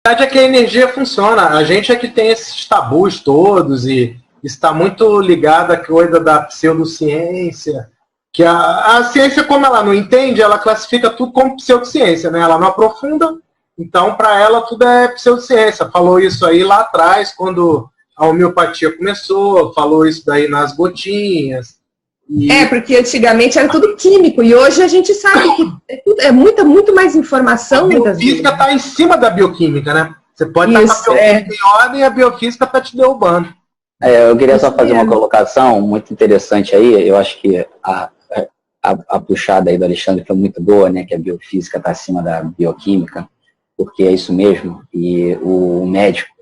A verdade é que a energia funciona. A gente é que tem esses tabus todos e está muito ligado à coisa da pseudociência, que a ciência, como ela não entende, ela classifica tudo como pseudociência, né? Ela não aprofunda, então para ela tudo é pseudociência. Falou isso aí lá atrás, quando a homeopatia começou, falou isso daí nas gotinhas. Porque antigamente era tudo químico, e hoje a gente sabe que é muito mais informação. A biofísica está em cima da bioquímica, né? Você pode estar com a bioquímica em ordem e a biofísica está te derrubando. Eu queria só fazer uma colocação muito interessante aí. Eu acho que a puxada aí do Alexandre foi muito boa, né? Que a biofísica está acima da bioquímica, porque é isso mesmo. E o médico,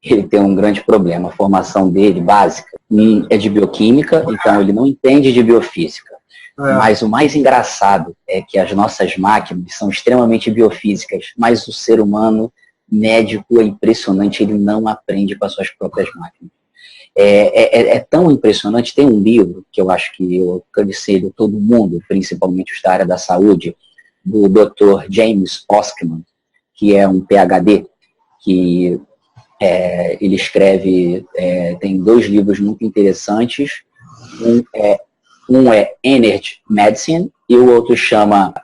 ele tem um grande problema. A formação dele, básica, é de bioquímica, então ele não entende de biofísica. Mas o mais engraçado é que as nossas máquinas são extremamente biofísicas, mas o ser humano médico é impressionante, ele não aprende com as suas próprias máquinas. É tão impressionante. Tem um livro que eu acho que eu aconselho todo mundo, principalmente os da área da saúde, do Dr. James Oskman, que é um PhD, que ele escreve, tem 2 livros muito interessantes. Um é Energy Medicine e o outro chama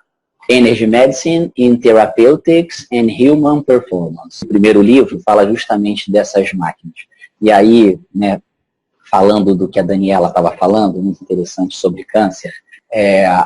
Energy Medicine in Therapeutics and Human Performance. O primeiro livro fala justamente dessas máquinas. E aí, né, falando do que a Daniela estava falando, muito interessante sobre câncer,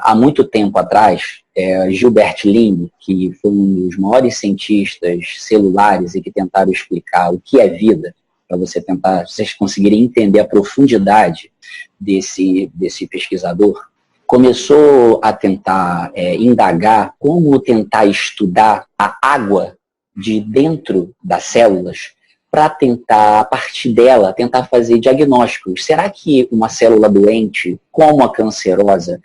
há muito tempo atrás, Gilbert Lynn, que foi um dos maiores cientistas celulares e que tentaram explicar o que é vida, para vocês conseguirem entender a profundidade desse pesquisador, começou a tentar indagar como tentar estudar a água de dentro das células para tentar, a partir dela, tentar fazer diagnósticos. Será que uma célula doente, como a cancerosa,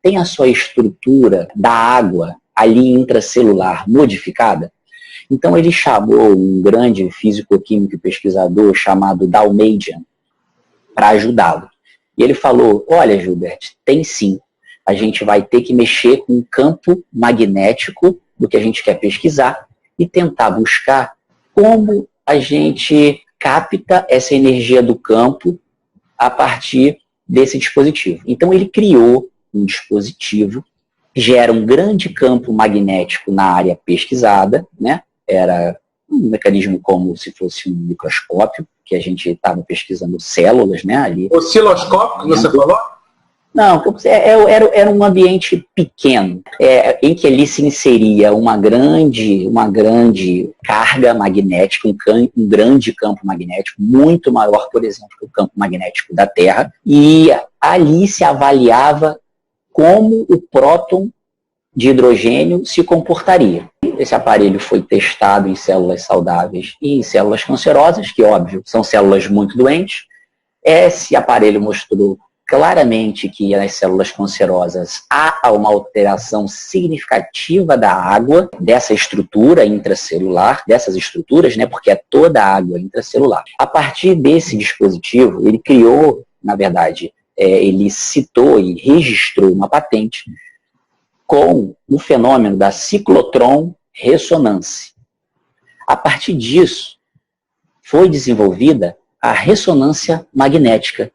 tem a sua estrutura da água ali intracelular modificada? Então ele chamou um grande físico-químico e pesquisador chamado Dalmadian para ajudá-lo. E ele falou, olha, Gilbert, tem sim. A gente vai ter que mexer com o campo magnético do que a gente quer pesquisar e tentar buscar como a gente capta essa energia do campo a partir desse dispositivo. Então ele criou um dispositivo que gera um grande campo magnético na área pesquisada, né? Era um mecanismo como se fosse um microscópio, que a gente estava pesquisando células, né? Ali. Osciloscópio, que você falou? Não, era um ambiente pequeno, em que ali se inseria uma grande carga magnética, um grande campo magnético, muito maior, por exemplo, que o campo magnético da Terra, e ali se avaliava como o próton de hidrogênio se comportaria. Esse aparelho foi testado em células saudáveis e em células cancerosas, que, óbvio, são células muito doentes. Esse aparelho mostrou claramente que nas células cancerosas há uma alteração significativa da água, dessa estrutura intracelular, dessas estruturas, né, porque é toda a água intracelular. A partir desse dispositivo, ele criou, na verdade, ele citou e registrou uma patente com o fenômeno da ciclotron ressonância. A partir disso, foi desenvolvida a ressonância magnética,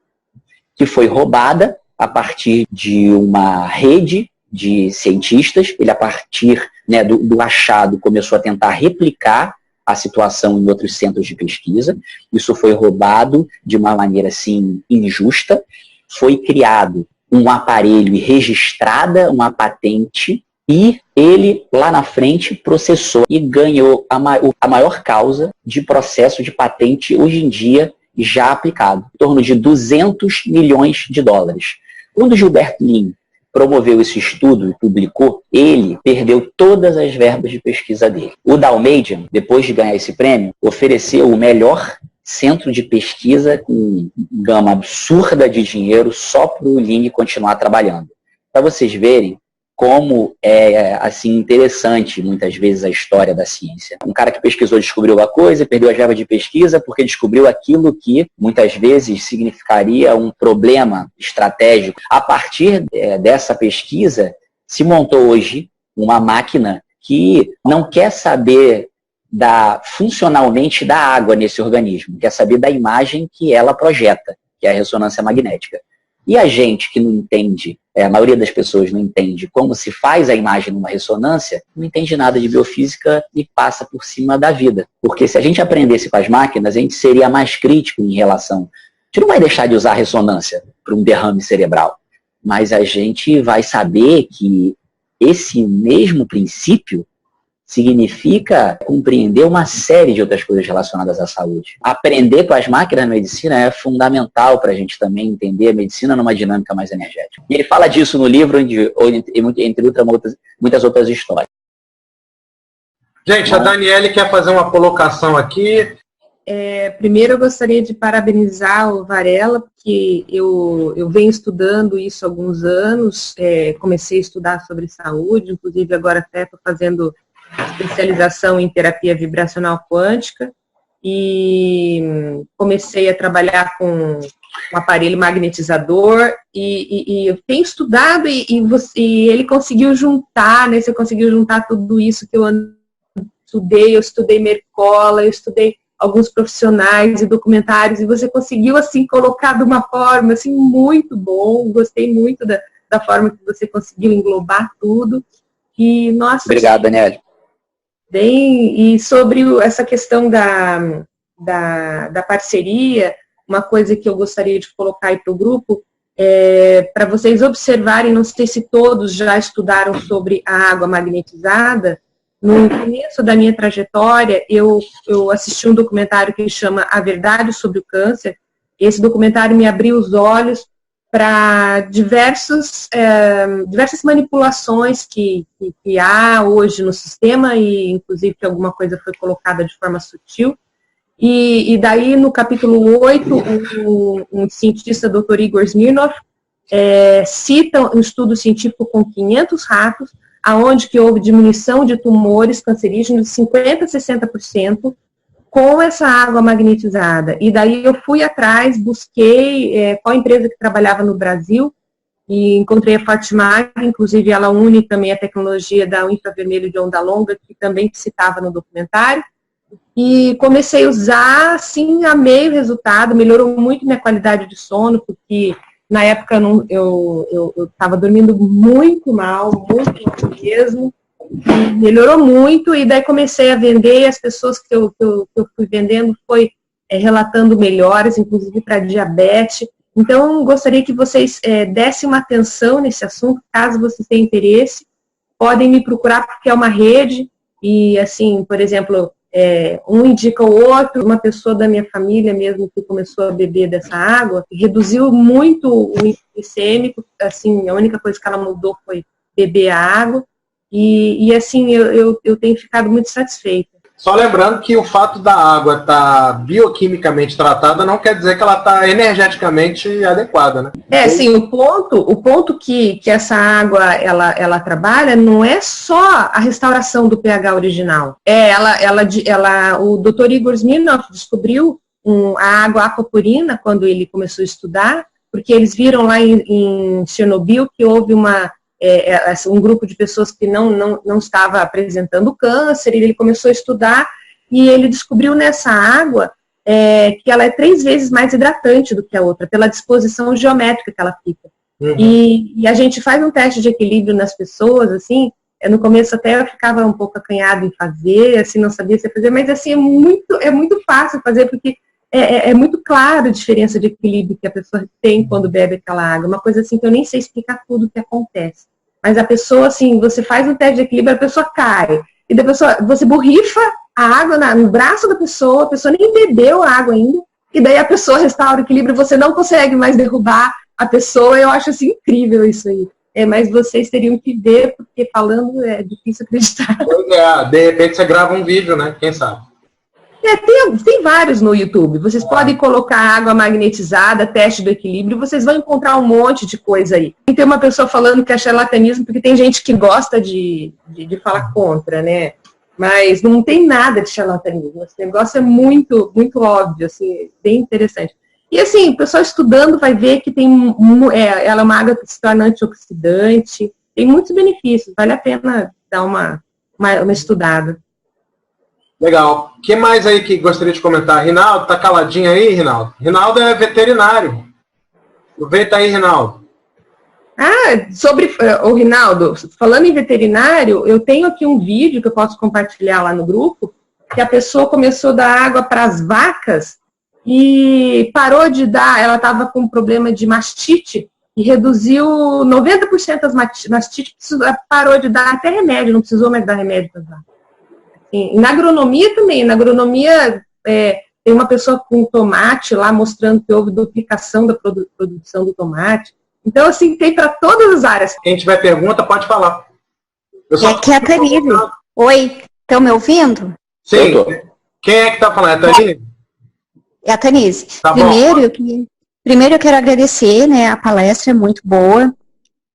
que foi roubada a partir de uma rede de cientistas. Ele, a partir, né, do achado, começou a tentar replicar a situação em outros centros de pesquisa. Isso foi roubado de uma maneira, assim, injusta. Foi criado um aparelho e registrada uma patente, e ele, lá na frente, processou e ganhou a maior causa de processo de patente hoje em dia já aplicado, em torno de 200 milhões de dólares. Quando Gilbert Lynn promoveu esse estudo e publicou, ele perdeu todas as verbas de pesquisa dele. O Dalmadian, depois de ganhar esse prêmio, ofereceu o melhor centro de pesquisa com gama absurda de dinheiro só para o Lynn continuar trabalhando. Para vocês verem como é assim interessante muitas vezes a história da ciência. Um cara que pesquisou descobriu uma coisa, perdeu as verbas de pesquisa porque descobriu aquilo que muitas vezes significaria um problema estratégico. A partir dessa pesquisa se montou hoje uma máquina que não quer saber funcionalmente da água nesse organismo, quer saber da imagem que ela projeta, que é a ressonância magnética. E a gente que não entende, a maioria das pessoas não entende como se faz a imagem numa ressonância, não entende nada de biofísica e passa por cima da vida. Porque se a gente aprendesse com as máquinas, a gente seria mais crítico em relação. A gente não vai deixar de usar a ressonância para um derrame cerebral, mas a gente vai saber que esse mesmo princípio significa compreender uma série de outras coisas relacionadas à saúde. Aprender com as máquinas na medicina é fundamental para a gente também entender a medicina numa dinâmica mais energética. E ele fala disso no livro, entre muitas outras histórias. Gente, a Daniele quer fazer uma colocação aqui. Primeiro eu gostaria de parabenizar o Varela, porque eu venho estudando isso há alguns anos, comecei a estudar sobre saúde, inclusive agora até estou fazendo especialização em terapia vibracional quântica e comecei a trabalhar com um aparelho magnetizador e eu tenho estudado e ele conseguiu juntar, né? Você conseguiu juntar tudo isso que eu estudei Mercola, eu estudei alguns profissionais e documentários e você conseguiu assim colocar de uma forma assim muito bom, gostei muito da forma que você conseguiu englobar tudo e nossa. Obrigado, Daniele. Bem, e sobre essa questão da parceria, uma coisa que eu gostaria de colocar aí para o grupo, para vocês observarem, não sei se todos já estudaram sobre a água magnetizada. No começo da minha trajetória, eu assisti um documentário que chama A Verdade sobre o Câncer. Esse documentário me abriu os olhos para diversas manipulações que há hoje no sistema e, inclusive, que alguma coisa foi colocada de forma sutil. E daí, no capítulo 8, um cientista, Dr. Igor Smirnov, cita um estudo científico com 500 ratos, aonde que houve diminuição de tumores cancerígenos de 50% a 60%, com essa água magnetizada. E daí eu fui atrás, busquei qual empresa que trabalhava no Brasil e encontrei a Fortimag, inclusive ela une também a tecnologia da infravermelho de onda longa, que também citava no documentário. E comecei a usar, assim, amei o resultado, melhorou muito minha qualidade de sono, porque na época eu estava dormindo muito mal mesmo. Melhorou muito e daí comecei a vender e as pessoas que eu fui vendendo foi relatando melhores, inclusive para diabetes. Então, gostaria que vocês dessem uma atenção nesse assunto, caso vocês tenham interesse. Podem me procurar porque é uma rede e, assim, por exemplo, um indica o outro. Uma pessoa da minha família mesmo que começou a beber dessa água, reduziu muito o índice glicêmico, assim, a única coisa que ela mudou foi beber a água. E assim, eu tenho ficado muito satisfeita. Só lembrando que o fato da água estar bioquimicamente tratada não quer dizer que ela está energeticamente adequada, né? Sim, o ponto que essa água ela trabalha não é só a restauração do pH original. O Dr. Igor Smirnov descobriu a água aquaporina quando ele começou a estudar, porque eles viram lá em Chernobyl que houve um grupo de pessoas que não estava apresentando câncer, e ele começou a estudar e ele descobriu nessa água que ela é 3 vezes mais hidratante do que a outra, pela disposição geométrica que ela fica. Uhum. E a gente faz um teste de equilíbrio nas pessoas, assim, no começo até eu ficava um pouco acanhado em fazer, assim, não sabia se fazer, mas assim, é muito fácil fazer, porque é muito claro a diferença de equilíbrio que a pessoa tem quando bebe aquela água. Uma coisa assim que eu nem sei explicar tudo o que acontece. Mas a pessoa, assim, você faz um teste de equilíbrio, a pessoa cai. E da pessoa, você borrifa a água no braço da pessoa, a pessoa nem bebeu a água ainda. E daí a pessoa restaura o equilíbrio, você não consegue mais derrubar a pessoa. Eu acho, assim, incrível isso aí. Mas vocês teriam que ver, porque falando é difícil acreditar. De repente você grava um vídeo, né? Quem sabe? Tem vários no YouTube. Vocês podem colocar água magnetizada, teste do equilíbrio, vocês vão encontrar um monte de coisa aí. Tem uma pessoa falando que é charlatanismo, porque tem gente que gosta de falar contra, né? Mas não tem nada de charlatanismo. Esse negócio é muito, muito óbvio, assim, bem interessante. E assim, o pessoal estudando vai ver que ela é uma água que se torna antioxidante, tem muitos benefícios, vale a pena dar uma estudada. Legal. O que mais aí que gostaria de comentar? Rinaldo, tá caladinho aí, Rinaldo? Rinaldo é veterinário. Aproveita aí, Rinaldo. Sobre o Rinaldo, falando em veterinário, eu tenho aqui um vídeo que eu posso compartilhar lá no grupo, que a pessoa começou a dar água para as vacas e parou de dar, ela estava com problema de mastite e reduziu 90% das mastites, parou de dar até remédio, não precisou mais dar remédio para as vacas. E na agronomia também, tem uma pessoa com tomate lá mostrando que houve duplicação da produção do tomate. Então, assim, tem para todas as áreas. Quem tiver pergunta, pode falar. Aqui é a Tanise. Oi, estão me ouvindo? Sim. Quem é que está falando? É a Tanise? É a Tanise. Tá Primeiro eu quero agradecer, né, a palestra é muito boa.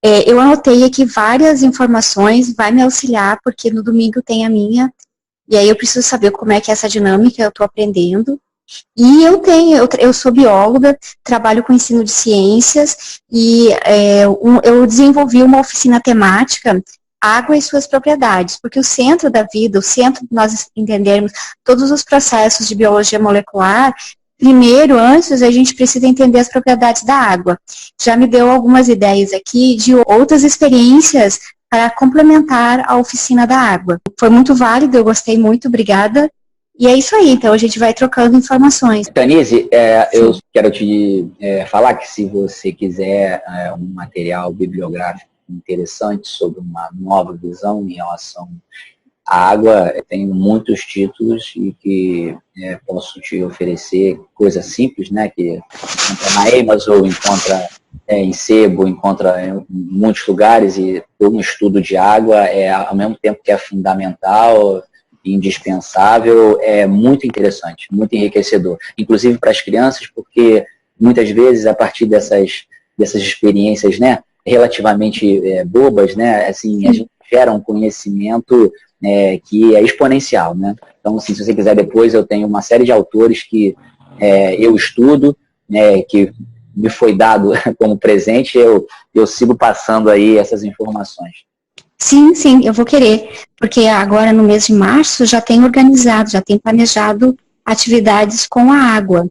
Eu anotei aqui várias informações, vai me auxiliar, porque no domingo tem a minha, e aí eu preciso saber como é que é essa dinâmica, eu estou aprendendo. E eu sou bióloga, trabalho com ensino de ciências e eu desenvolvi uma oficina temática, água e suas propriedades, porque o centro da vida, o centro de nós entendermos todos os processos de biologia molecular, primeiro, antes, a gente precisa entender as propriedades da água. Já me deu algumas ideias aqui de outras experiências para complementar a oficina da água. Foi muito válido, eu gostei muito, obrigada. E é isso aí, então a gente vai trocando informações. Tanise, eu quero te falar que se você quiser um material bibliográfico interessante sobre uma nova visão em relação à água, tenho muitos títulos e que posso te oferecer coisas simples, né, que encontra na Amazon, encontra em sebo, encontra em muitos lugares, e todo um estudo de água, ao mesmo tempo que é fundamental, indispensável, é muito interessante, muito enriquecedor, inclusive para as crianças, porque muitas vezes a partir dessas experiências, né, relativamente bobas, né, assim, a gente gera um conhecimento que é exponencial, né. Então, assim, se você quiser depois, eu tenho uma série de autores que eu estudo, que me foi dado como presente, eu sigo passando aí essas informações. Sim, eu vou querer, porque agora no mês de março já tem organizado, já tem planejado atividades com a água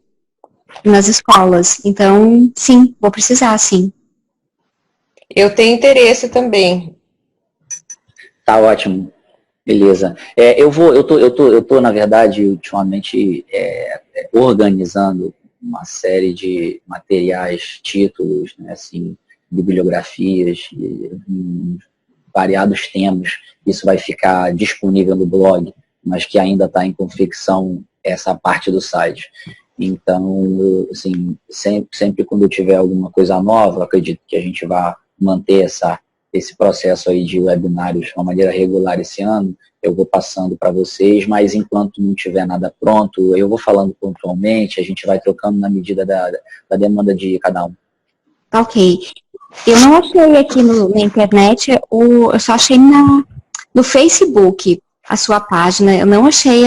nas escolas. Então, sim, vou precisar, sim. Eu tenho interesse também. Tá ótimo. Beleza. Eu tô, na verdade, ultimamente organizando uma série de materiais, títulos, né, assim, bibliografias, variados temas. Isso vai ficar disponível no blog, mas que ainda está em confecção essa parte do site. Então, assim, sempre quando eu tiver alguma coisa nova, eu acredito que a gente vai manter esse processo aí de webinários de uma maneira regular esse ano, eu vou passando para vocês, mas enquanto não tiver nada pronto, eu vou falando pontualmente, a gente vai trocando na medida da demanda de cada um. Ok. Eu não achei aqui na internet, eu só achei no Facebook a sua página, eu não achei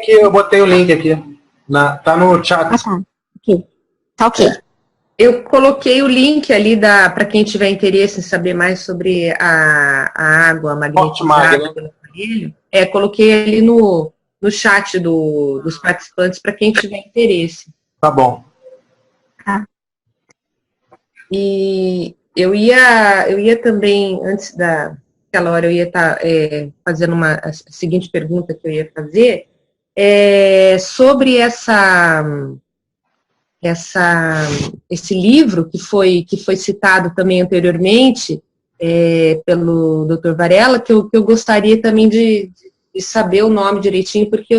Eu botei o link aqui, tá no chat. Ah, tá. Ok. Tá ok. Eu coloquei o link ali para quem tiver interesse em saber mais sobre a água magnetizada pelo aparelho. Coloquei ali no chat dos participantes para quem tiver interesse. Tá bom. Tá. E eu ia também, antes daquela hora, eu ia estar fazendo a seguinte pergunta que eu ia fazer, sobre esse livro que foi citado também anteriormente pelo Dr. Varela, que eu gostaria também de saber o nome direitinho, porque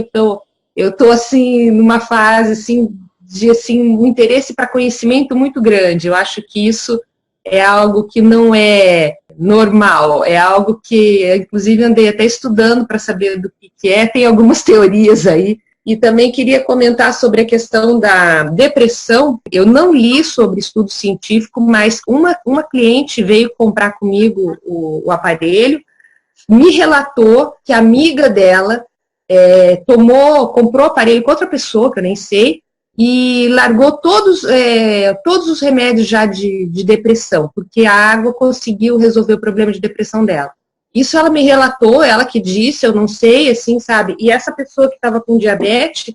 eu tô assim numa fase assim de um interesse para conhecimento muito grande. Eu acho que isso é algo que não é normal, é algo que, inclusive, andei até estudando para saber do que é, tem algumas teorias aí. E também queria comentar sobre a questão da depressão. Eu não li sobre estudo científico, mas uma cliente veio comprar comigo o aparelho, me relatou que a amiga dela comprou o aparelho com outra pessoa, que eu nem sei, e largou todos os remédios já de depressão, porque a água conseguiu resolver o problema de depressão dela. Isso ela me relatou, ela que disse, eu não sei, assim, sabe? E essa pessoa que estava com diabetes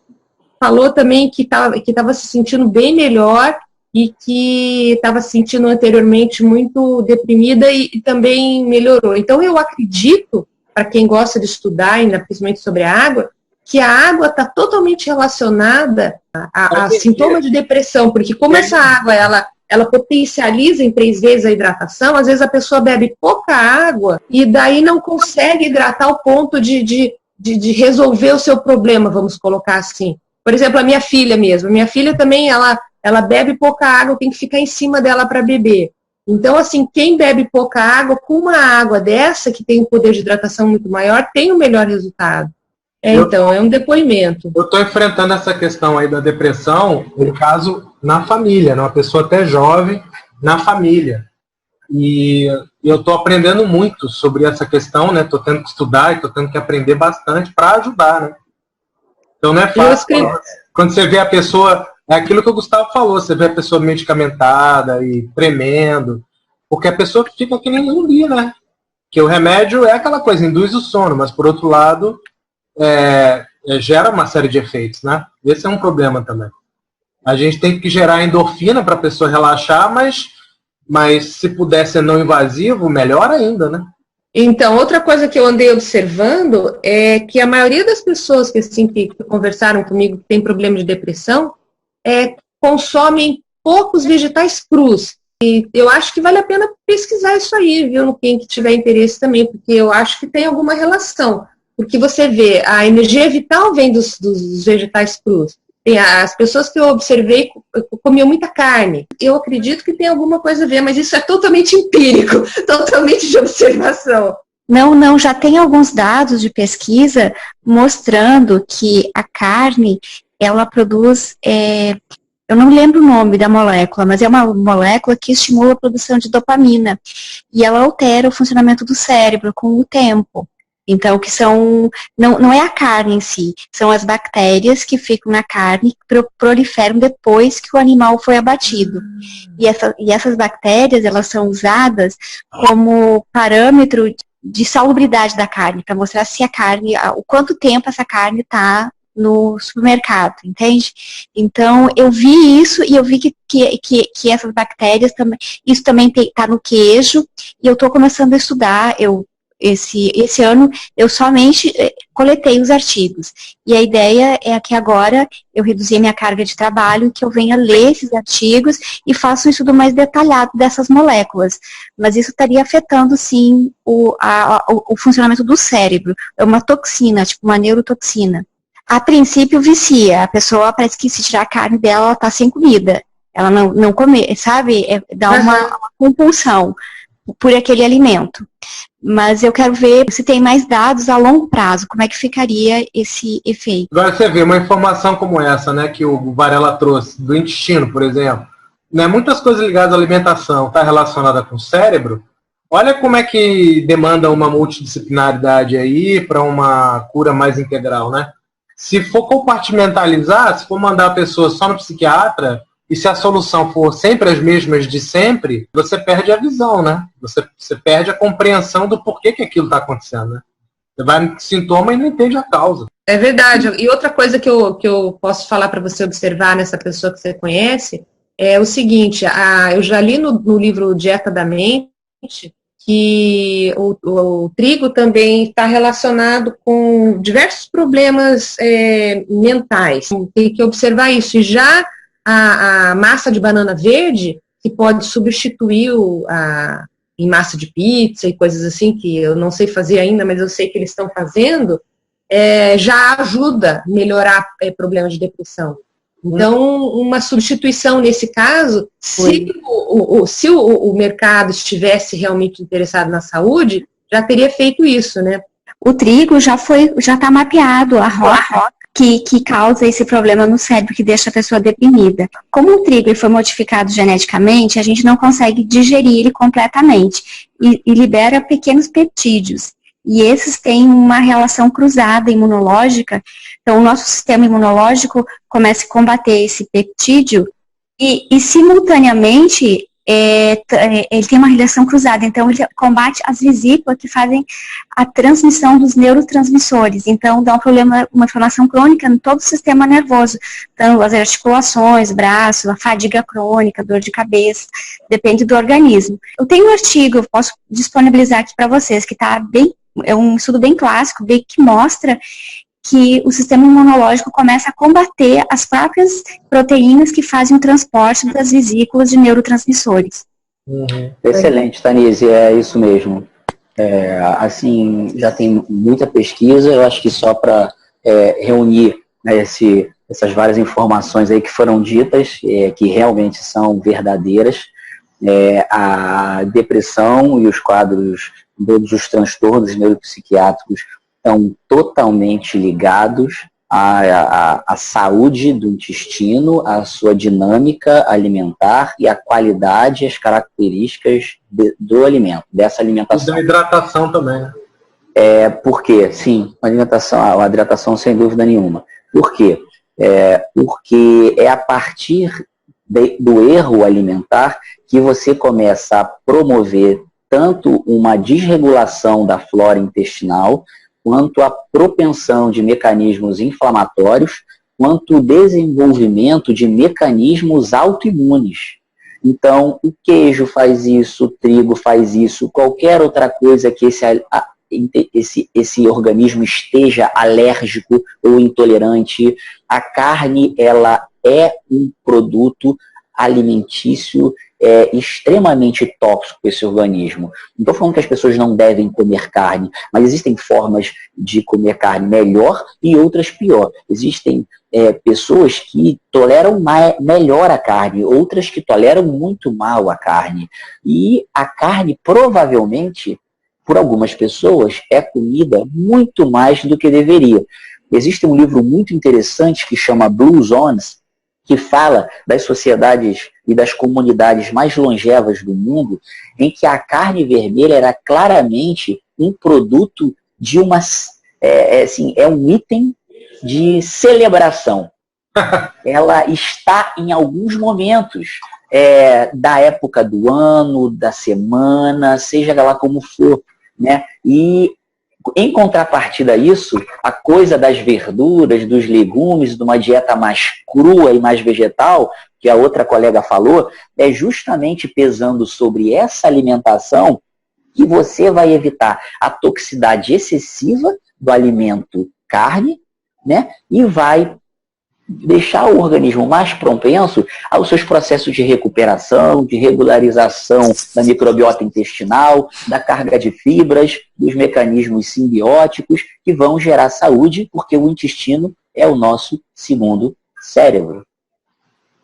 falou também que estava se sentindo bem melhor e que estava se sentindo anteriormente muito deprimida e também melhorou. Então, eu acredito, para quem gosta de estudar, ainda principalmente sobre a água, que a água está totalmente relacionada a sintomas de depressão, porque como essa água, ela potencializa em 3 vezes a hidratação, às vezes a pessoa bebe pouca água e daí não consegue hidratar ao ponto de resolver o seu problema, vamos colocar assim. Por exemplo, a minha filha mesmo. Minha filha também, ela bebe pouca água, tem que ficar em cima dela para beber. Então, assim, quem bebe pouca água, com uma água dessa, que tem um poder de hidratação muito maior, tem um melhor resultado. Então, é um depoimento. Eu estou enfrentando essa questão aí da depressão, no caso, na família, uma pessoa até jovem, na família. E eu estou aprendendo muito sobre essa questão, né? Estou tendo que estudar e estou tendo que aprender bastante para ajudar, né? Então não é fácil. Quando você vê a pessoa, é aquilo que o Gustavo falou, você vê a pessoa medicamentada e tremendo, porque a pessoa fica que nem zumbi, né? Que o remédio é aquela coisa, induz o sono, mas por outro lado, gera uma série de efeitos, né? Esse é um problema também. A gente tem que gerar endorfina para a pessoa relaxar, mas se puder ser não invasivo, melhor ainda, né? Então, outra coisa que eu andei observando é que a maioria das pessoas que conversaram comigo que tem problema de depressão consomem poucos vegetais crus. E eu acho que vale a pena pesquisar isso aí, viu? Quem que tiver interesse também, porque eu acho que tem alguma relação. Porque você vê, a energia vital vem dos vegetais crus. As pessoas que eu observei comiam muita carne. Eu acredito que tem alguma coisa a ver, mas isso é totalmente empírico, totalmente de observação. Não, já tem alguns dados de pesquisa mostrando que a carne, ela produz, eu não lembro o nome da molécula, mas é uma molécula que estimula a produção de dopamina. E ela altera o funcionamento do cérebro com o tempo. Então, que são, não é a carne em si, são as bactérias que ficam na carne que proliferam depois que o animal foi abatido. E essas bactérias, elas são usadas como parâmetro de salubridade da carne, para mostrar se a carne, o quanto tempo essa carne está no supermercado, entende? Então, eu vi isso e eu vi que essas bactérias, isso também está no queijo, e eu estou começando a estudar, esse ano eu somente coletei os artigos. E a ideia é que agora eu reduzi a minha carga de trabalho, que eu venha ler esses artigos e faça um estudo mais detalhado dessas moléculas. Mas isso estaria afetando, sim, o funcionamento do cérebro. É uma toxina, tipo uma neurotoxina. A princípio vicia. A pessoa parece que se tirar a carne dela, ela está sem comida. Ela não come, sabe? Dá uma compulsão por aquele alimento. Mas eu quero ver se tem mais dados a longo prazo, como é que ficaria esse efeito. Agora você vê uma informação como essa, né, que o Varela trouxe, do intestino, por exemplo, né, muitas coisas ligadas à alimentação está relacionada com o cérebro. Olha como é que demanda uma multidisciplinaridade aí para uma cura mais integral, né? Se for compartimentalizar, se for mandar a pessoa só no psiquiatra, e se a solução for sempre as mesmas de sempre, você perde a visão, né? Você perde a compreensão do porquê que aquilo está acontecendo, né? Você vai no sintoma e não entende a causa. É verdade. E outra coisa que eu posso falar para você observar nessa pessoa que você conhece é o seguinte, eu já li no livro Dieta da Mente que o trigo também está relacionado com diversos problemas mentais. Tem que observar isso. E já a massa de banana verde, que pode substituir em massa de pizza e coisas assim, que eu não sei fazer ainda, mas eu sei que eles estão fazendo, já ajuda a melhorar problemas de depressão. Então, uma substituição nesse caso, se o mercado estivesse realmente interessado na saúde, já teria feito isso, né? O trigo já está mapeado, a roca que causa esse problema no cérebro, que deixa a pessoa deprimida. Como o trigo foi modificado geneticamente, a gente não consegue digerir ele completamente e libera pequenos peptídeos. E esses têm uma relação cruzada imunológica. Então, o nosso sistema imunológico começa a combater esse peptídeo e simultaneamente, ele tem uma relação cruzada, então ele combate as vesículas que fazem a transmissão dos neurotransmissores, então dá um problema, uma inflamação crônica em todo o sistema nervoso, então as articulações, braços, a fadiga crônica, dor de cabeça, depende do organismo. Eu tenho um artigo, eu posso disponibilizar aqui para vocês, que é um estudo bem clássico, que mostra que o sistema imunológico começa a combater as próprias proteínas que fazem o transporte das vesículas de neurotransmissores. Uhum. Excelente, Tanise, é isso mesmo. Assim, já tem muita pesquisa, eu acho que só para reunir, né, essas várias informações aí que foram ditas, que realmente são verdadeiras, a depressão e os quadros, todos os transtornos neuropsiquiátricos estão totalmente ligados à saúde do intestino, à sua dinâmica alimentar e à qualidade e as características do alimento, dessa alimentação. E da hidratação também, né? Por quê? Sim, a hidratação sem dúvida nenhuma. Por quê? Porque é a partir do erro alimentar que você começa a promover tanto uma desregulação da flora intestinal, quanto a propensão de mecanismos inflamatórios, quanto o desenvolvimento de mecanismos autoimunes. Então, o queijo faz isso, o trigo faz isso, qualquer outra coisa que esse organismo esteja alérgico ou intolerante. A carne, ela é um produto alimentício extremamente tóxico para esse organismo. Não estou falando que as pessoas não devem comer carne, mas existem formas de comer carne melhor e outras pior. Existem pessoas que toleram melhor a carne, outras que toleram muito mal a carne. E a carne, provavelmente, por algumas pessoas, é comida muito mais do que deveria. Existe um livro muito interessante que chama Blue Zones, que fala das sociedades e das comunidades mais longevas do mundo, em que a carne vermelha era claramente um produto de um item de celebração. Ela está em alguns momentos da época do ano, da semana, seja lá como for, né? E em contrapartida a isso, a coisa das verduras, dos legumes, de uma dieta mais crua e mais vegetal, que a outra colega falou, é justamente pesando sobre essa alimentação que você vai evitar a toxicidade excessiva do alimento carne, né? E vai deixar o organismo mais propenso aos seus processos de recuperação, de regularização da microbiota intestinal, da carga de fibras, dos mecanismos simbióticos que vão gerar saúde, porque o intestino é o nosso segundo cérebro.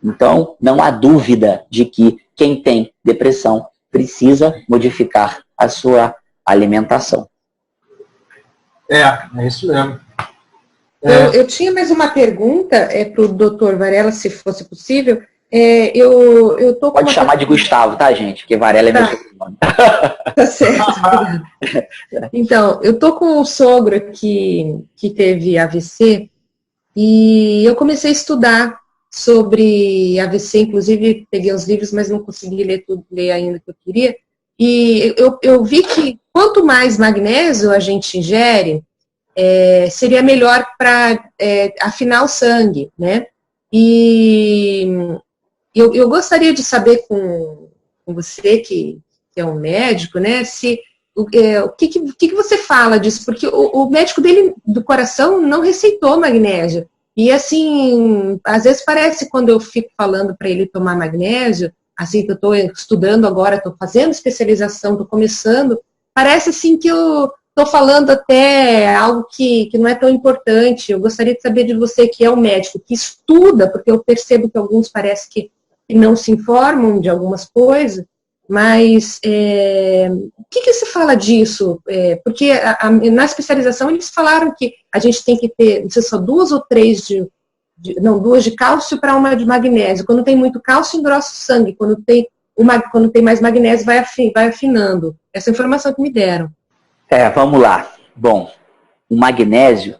Então, não há dúvida de que quem tem depressão precisa modificar a sua alimentação. É isso mesmo. Eu tinha mais uma pergunta para o Dr. Varela, se fosse possível. Eu tô com Pode chamar de Gustavo, tá, gente? Porque Varela é meu sobrenome. Tá certo. Então, eu tô com um sogro que teve AVC e eu comecei a estudar sobre AVC, inclusive peguei os livros, mas não consegui ler ainda o que eu queria. E eu vi que quanto mais magnésio a gente ingere, seria melhor para afinar o sangue, né? E eu gostaria de saber com você, que é um médico, né, o que você fala disso, porque o médico dele, do coração, não receitou magnésio. E assim, às vezes parece, quando eu fico falando para ele tomar magnésio, assim, que eu estou estudando agora, estou fazendo especialização, estou começando, parece assim que eu estou falando até algo que não é tão importante. Eu gostaria de saber de você, que é um médico que estuda, porque eu percebo que alguns parece que não se informam de algumas coisas, mas o que você fala disso? Porque na especialização eles falaram que a gente tem que ter, não sei, só 2 ou 3 2 de cálcio para uma de magnésio. Quando tem muito cálcio, engrossa o sangue. Quando tem mais magnésio, vai afinando. Essa informação que me deram. Vamos lá. Bom, o magnésio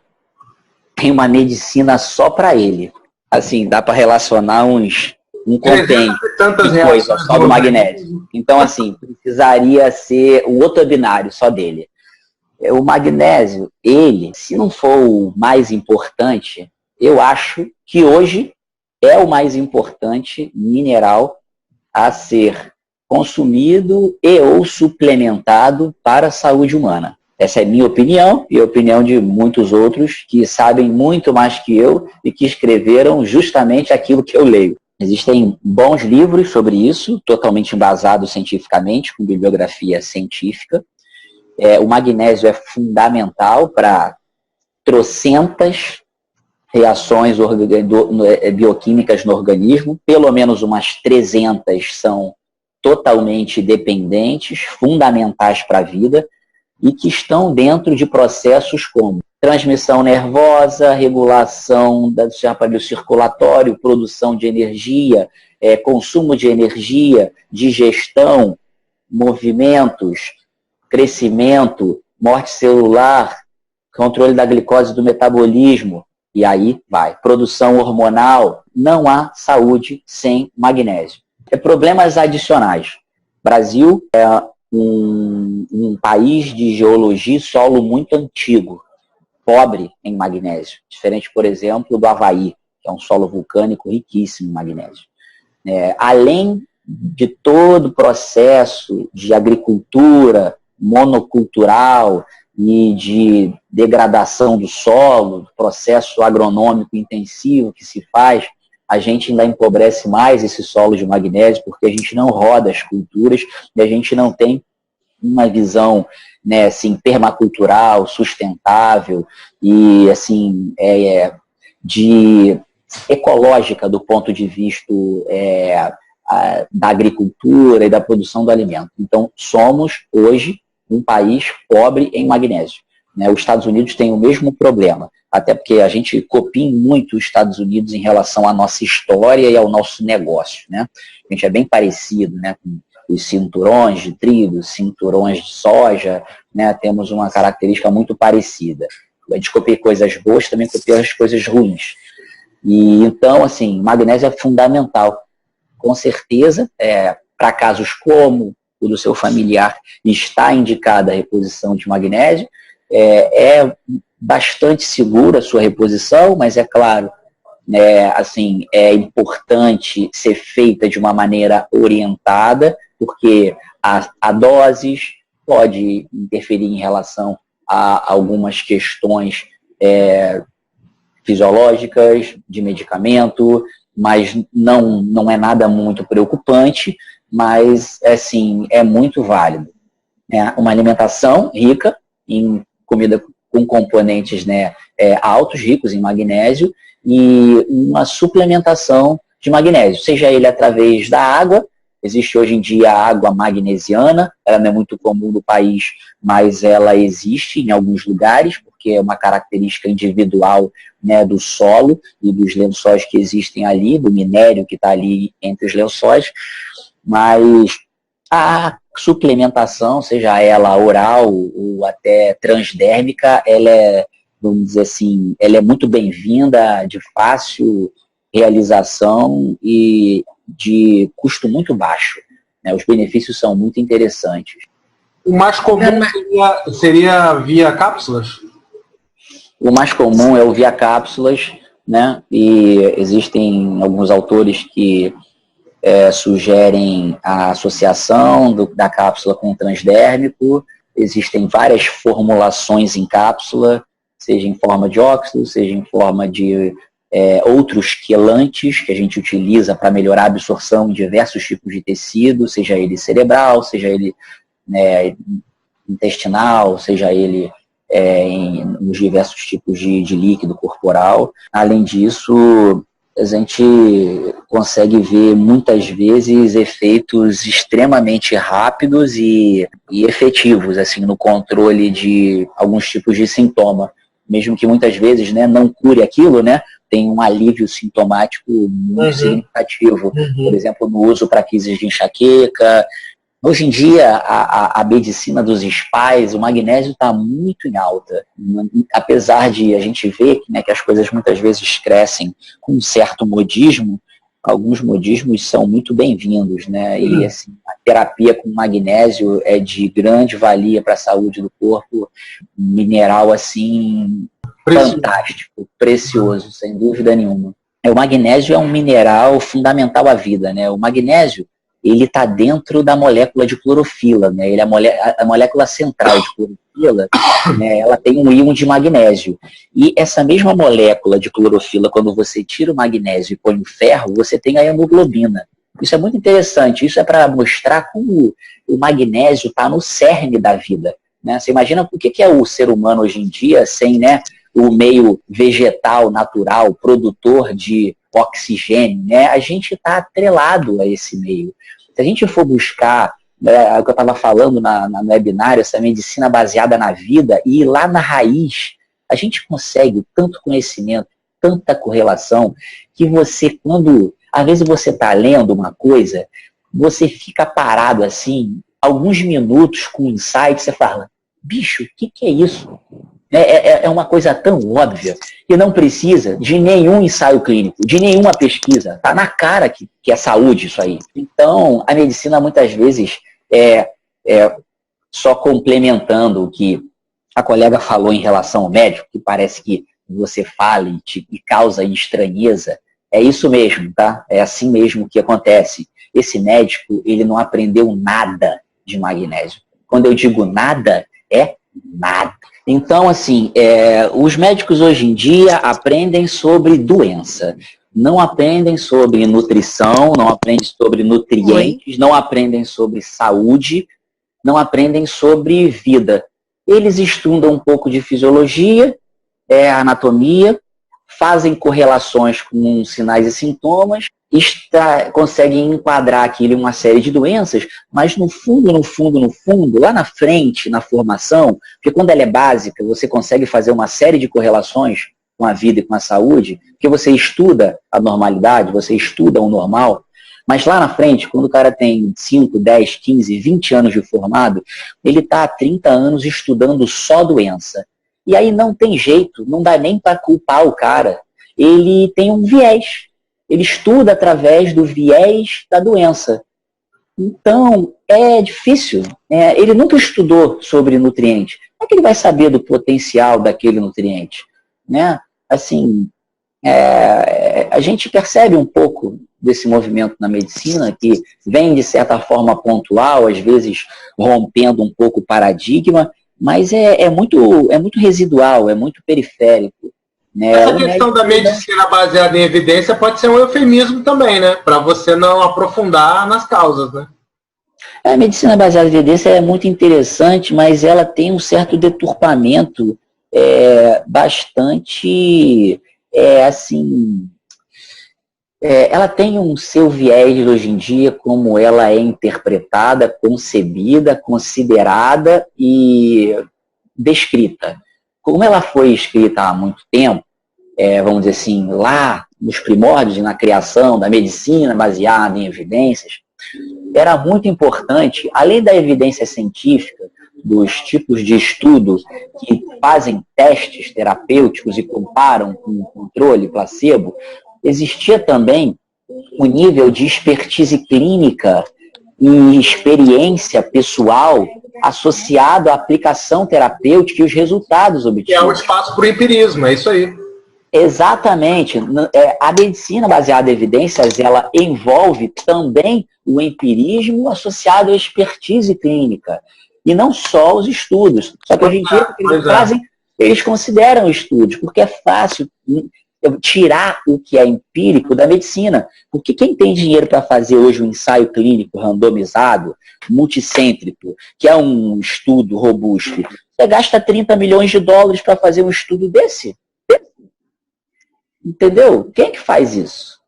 tem uma medicina só para ele. Assim, dá para relacionar uns um compêndio tantas de coisa só do magnésio. Então, assim, precisaria ser o outro binário só dele. O magnésio, ele, se não for o mais importante, eu acho que hoje é o mais importante mineral a ser consumido e ou suplementado para a saúde humana. Essa é minha opinião e a opinião de muitos outros que sabem muito mais que eu e que escreveram justamente aquilo que eu leio. Existem bons livros sobre isso, totalmente embasados cientificamente, com bibliografia científica. O magnésio é fundamental para trocentas reações bioquímicas no organismo, pelo menos umas 300 são totalmente dependentes, fundamentais para a vida, e que estão dentro de processos como transmissão nervosa, regulação do aparelho circulatório, produção de energia, consumo de energia, digestão, movimentos, crescimento, morte celular, controle da glicose do metabolismo, e aí vai. Produção hormonal, não há saúde sem magnésio. Problemas adicionais. Brasil é um país de geologia e solo muito antigo, pobre em magnésio, diferente, por exemplo, do Havaí, que é um solo vulcânico riquíssimo em magnésio. Além de todo o processo de agricultura monocultural e de degradação do solo, processo agronômico intensivo que se faz, a gente ainda empobrece mais esse solo de magnésio, porque a gente não roda as culturas e a gente não tem uma visão, né, assim, permacultural, sustentável e assim, ecológica do ponto de vista da agricultura e da produção do alimento. Então, somos hoje um país pobre em magnésio. Os Estados Unidos têm o mesmo problema, até porque a gente copia muito os Estados Unidos em relação à nossa história e ao nosso negócio. A gente é bem parecido, com os cinturões de trigo, cinturões de soja, temos uma característica muito parecida. A gente copia coisas boas, também copia as coisas ruins. E então, assim, magnésio é fundamental. Com certeza, para casos como o do seu familiar, está indicada a reposição de magnésio. É bastante segura a sua reposição, mas é claro, assim, é importante ser feita de uma maneira orientada, porque a doses pode interferir em relação a algumas questões fisiológicas, de medicamento, mas não é nada muito preocupante, mas assim, é muito válido. Uma alimentação rica em comida com componentes altos, ricos em magnésio, e uma suplementação de magnésio, seja ele através da água. Existe hoje em dia a água magnesiana, ela não é muito comum no país, mas ela existe em alguns lugares, porque é uma característica individual do solo e dos lençóis que existem ali, do minério que está ali entre os lençóis. Mas a suplementação, seja ela oral ou até transdérmica, ela é, vamos dizer assim, ela é muito bem-vinda, de fácil realização e de custo muito baixo. Os benefícios são muito interessantes. O mais comum seria via cápsulas? O mais comum é o via cápsulas, e existem alguns autores que sugerem a associação da cápsula com o transdérmico. Existem várias formulações em cápsula, seja em forma de óxido, seja em forma de outros quelantes que a gente utiliza para melhorar a absorção em diversos tipos de tecido, seja ele cerebral, seja ele intestinal, seja ele nos diversos tipos de líquido corporal. Além disso, a gente consegue ver muitas vezes efeitos extremamente rápidos e efetivos assim, no controle de alguns tipos de sintoma, mesmo que muitas vezes não cure aquilo, tem um alívio sintomático muito significativo. Por exemplo, no uso para crises de enxaqueca. Hoje em dia, a medicina dos spas, o magnésio está muito em alta. Apesar de a gente ver que as coisas muitas vezes crescem com um certo modismo, alguns modismos são muito bem-vindos, né? E assim, a terapia com magnésio é de grande valia para a saúde do corpo, mineral assim fantástico, precioso, sem dúvida nenhuma. O magnésio é um mineral fundamental à vida, né? O magnésio, ele está dentro da molécula de clorofila, né? Ele é a molécula central de clorofila, né? Ela tem um íon de magnésio. E essa mesma molécula de clorofila, quando você tira o magnésio e põe o ferro, você tem a hemoglobina. Isso é muito interessante. Isso é para mostrar como o magnésio está no cerne da vida, né? Você imagina o que é o ser humano hoje em dia sem, né, o meio vegetal, natural, produtor de oxigênio, né? A gente está atrelado a esse meio. Se a gente for buscar, né, o que eu estava falando no webinário, essa medicina baseada na vida, e ir lá na raiz, a gente consegue tanto conhecimento, tanta correlação, que você, quando, às vezes você está lendo uma coisa, você fica parado assim, alguns minutos com um insight, você fala, bicho, o que é isso? É uma coisa tão óbvia que não precisa de nenhum ensaio clínico, de nenhuma pesquisa. Está na cara que é saúde isso aí. Então, a medicina muitas vezes só complementando o que a colega falou em relação ao médico, que parece que você fala e causa estranheza. É isso mesmo, tá? É assim mesmo que acontece. Esse médico, ele não aprendeu nada de magnésio. Quando eu digo nada, é nada. Então, assim, os médicos hoje em dia aprendem sobre doença, não aprendem sobre nutrição, não aprendem sobre nutrientes, não aprendem sobre saúde, não aprendem sobre vida. Eles estudam um pouco de fisiologia, anatomia, fazem correlações com sinais e sintomas, conseguem enquadrar aquilo em uma série de doenças, mas no fundo, lá na frente, na formação, porque quando ela é básica, você consegue fazer uma série de correlações com a vida e com a saúde, porque você estuda a normalidade, você estuda o normal, mas lá na frente, quando o cara tem 5, 10, 15, 20 anos de formado, ele está há 30 anos estudando só doença. E aí não tem jeito, não dá nem para culpar o cara. Ele tem um viés. Ele estuda através do viés da doença. Então, é difícil. Ele nunca estudou sobre nutriente. Como é que ele vai saber do potencial daquele nutriente? Né? Assim, a gente percebe um pouco desse movimento na medicina, que vem de certa forma pontual, às vezes rompendo um pouco o paradigma, mas é muito residual, é muito periférico. Essa questão da medicina baseada em evidência pode ser um eufemismo também, né? Para você não aprofundar nas causas, né? A medicina baseada em evidência é muito interessante, mas ela tem um certo deturpamento bastante, assim... ela tem um seu viés hoje em dia, como ela é interpretada, concebida, considerada e descrita. Como ela foi escrita há muito tempo, vamos dizer assim, lá nos primórdios, na criação da medicina baseada em evidências, era muito importante, além da evidência científica, dos tipos de estudo que fazem testes terapêuticos e comparam com o controle placebo, existia também um nível de expertise clínica e experiência pessoal associado à aplicação terapêutica e os resultados obtidos. Que é o espaço para o empirismo, é isso aí. Exatamente. A medicina baseada em evidências, ela envolve também o empirismo associado à expertise clínica. E não só os estudos. Só que hoje em dia, eles fazem, eles consideram estudos, porque é fácil tirar o que é empírico da medicina. Porque quem tem dinheiro para fazer hoje um ensaio clínico randomizado, multicêntrico, que é um estudo robusto, você gasta 30 milhões de dólares para fazer um estudo desse? Entendeu? Quem é que faz isso?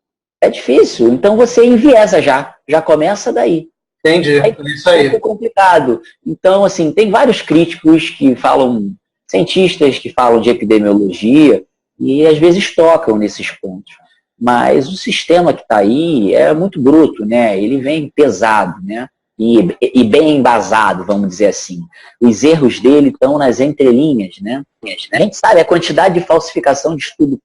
É difícil. Então você enviesa já começa daí. Entendi, isso aí. É complicado. Então, assim, tem vários críticos que falam, cientistas que falam de epidemiologia, e às vezes tocam nesses pontos. Mas o sistema que está aí é muito bruto, né? Ele vem pesado, né? E bem embasado, vamos dizer assim. Os erros dele estão nas entrelinhas, né? A gente sabe a quantidade de falsificação de estudo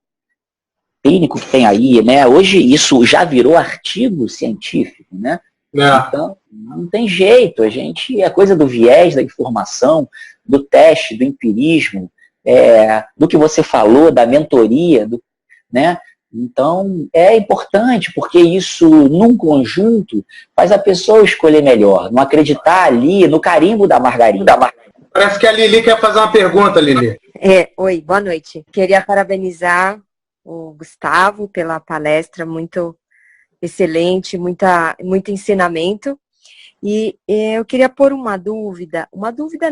clínico que tem aí, né? Hoje isso já virou artigo científico, né? Então, não tem jeito, é coisa do viés da informação, do teste, do empirismo, do que você falou, da mentoria, né? Então, é importante, porque isso, num conjunto, faz a pessoa escolher melhor, não acreditar ali no carimbo da margarina. Parece que a Lili quer fazer uma pergunta, Lili. Oi, boa noite. Queria parabenizar o Gustavo pela palestra, muito excelente, muito ensinamento. E eu queria pôr uma dúvida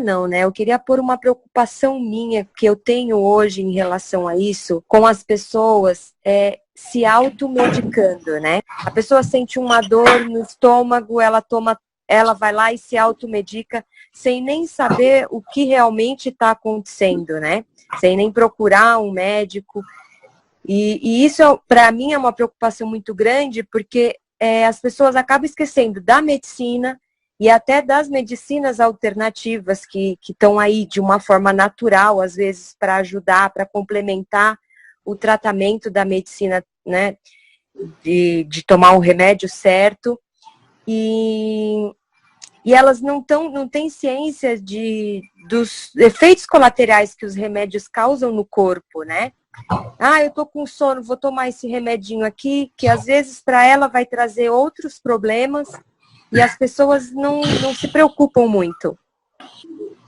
não, né? Eu queria pôr uma preocupação minha que eu tenho hoje em relação a isso, com as pessoas se automedicando, né? A pessoa sente uma dor no estômago, ela vai lá e se automedica sem nem saber o que realmente está acontecendo, né? Sem nem procurar um médico. E isso, para mim, é uma preocupação muito grande, porque as pessoas acabam esquecendo da medicina e até das medicinas alternativas que estão aí de uma forma natural, às vezes, para ajudar, para complementar o tratamento da medicina, né? De tomar o remédio certo. E elas não têm ciência dos efeitos colaterais que os remédios causam no corpo, né? Eu tô com sono, vou tomar esse remedinho aqui, que às vezes para ela vai trazer outros problemas e as pessoas não se preocupam muito.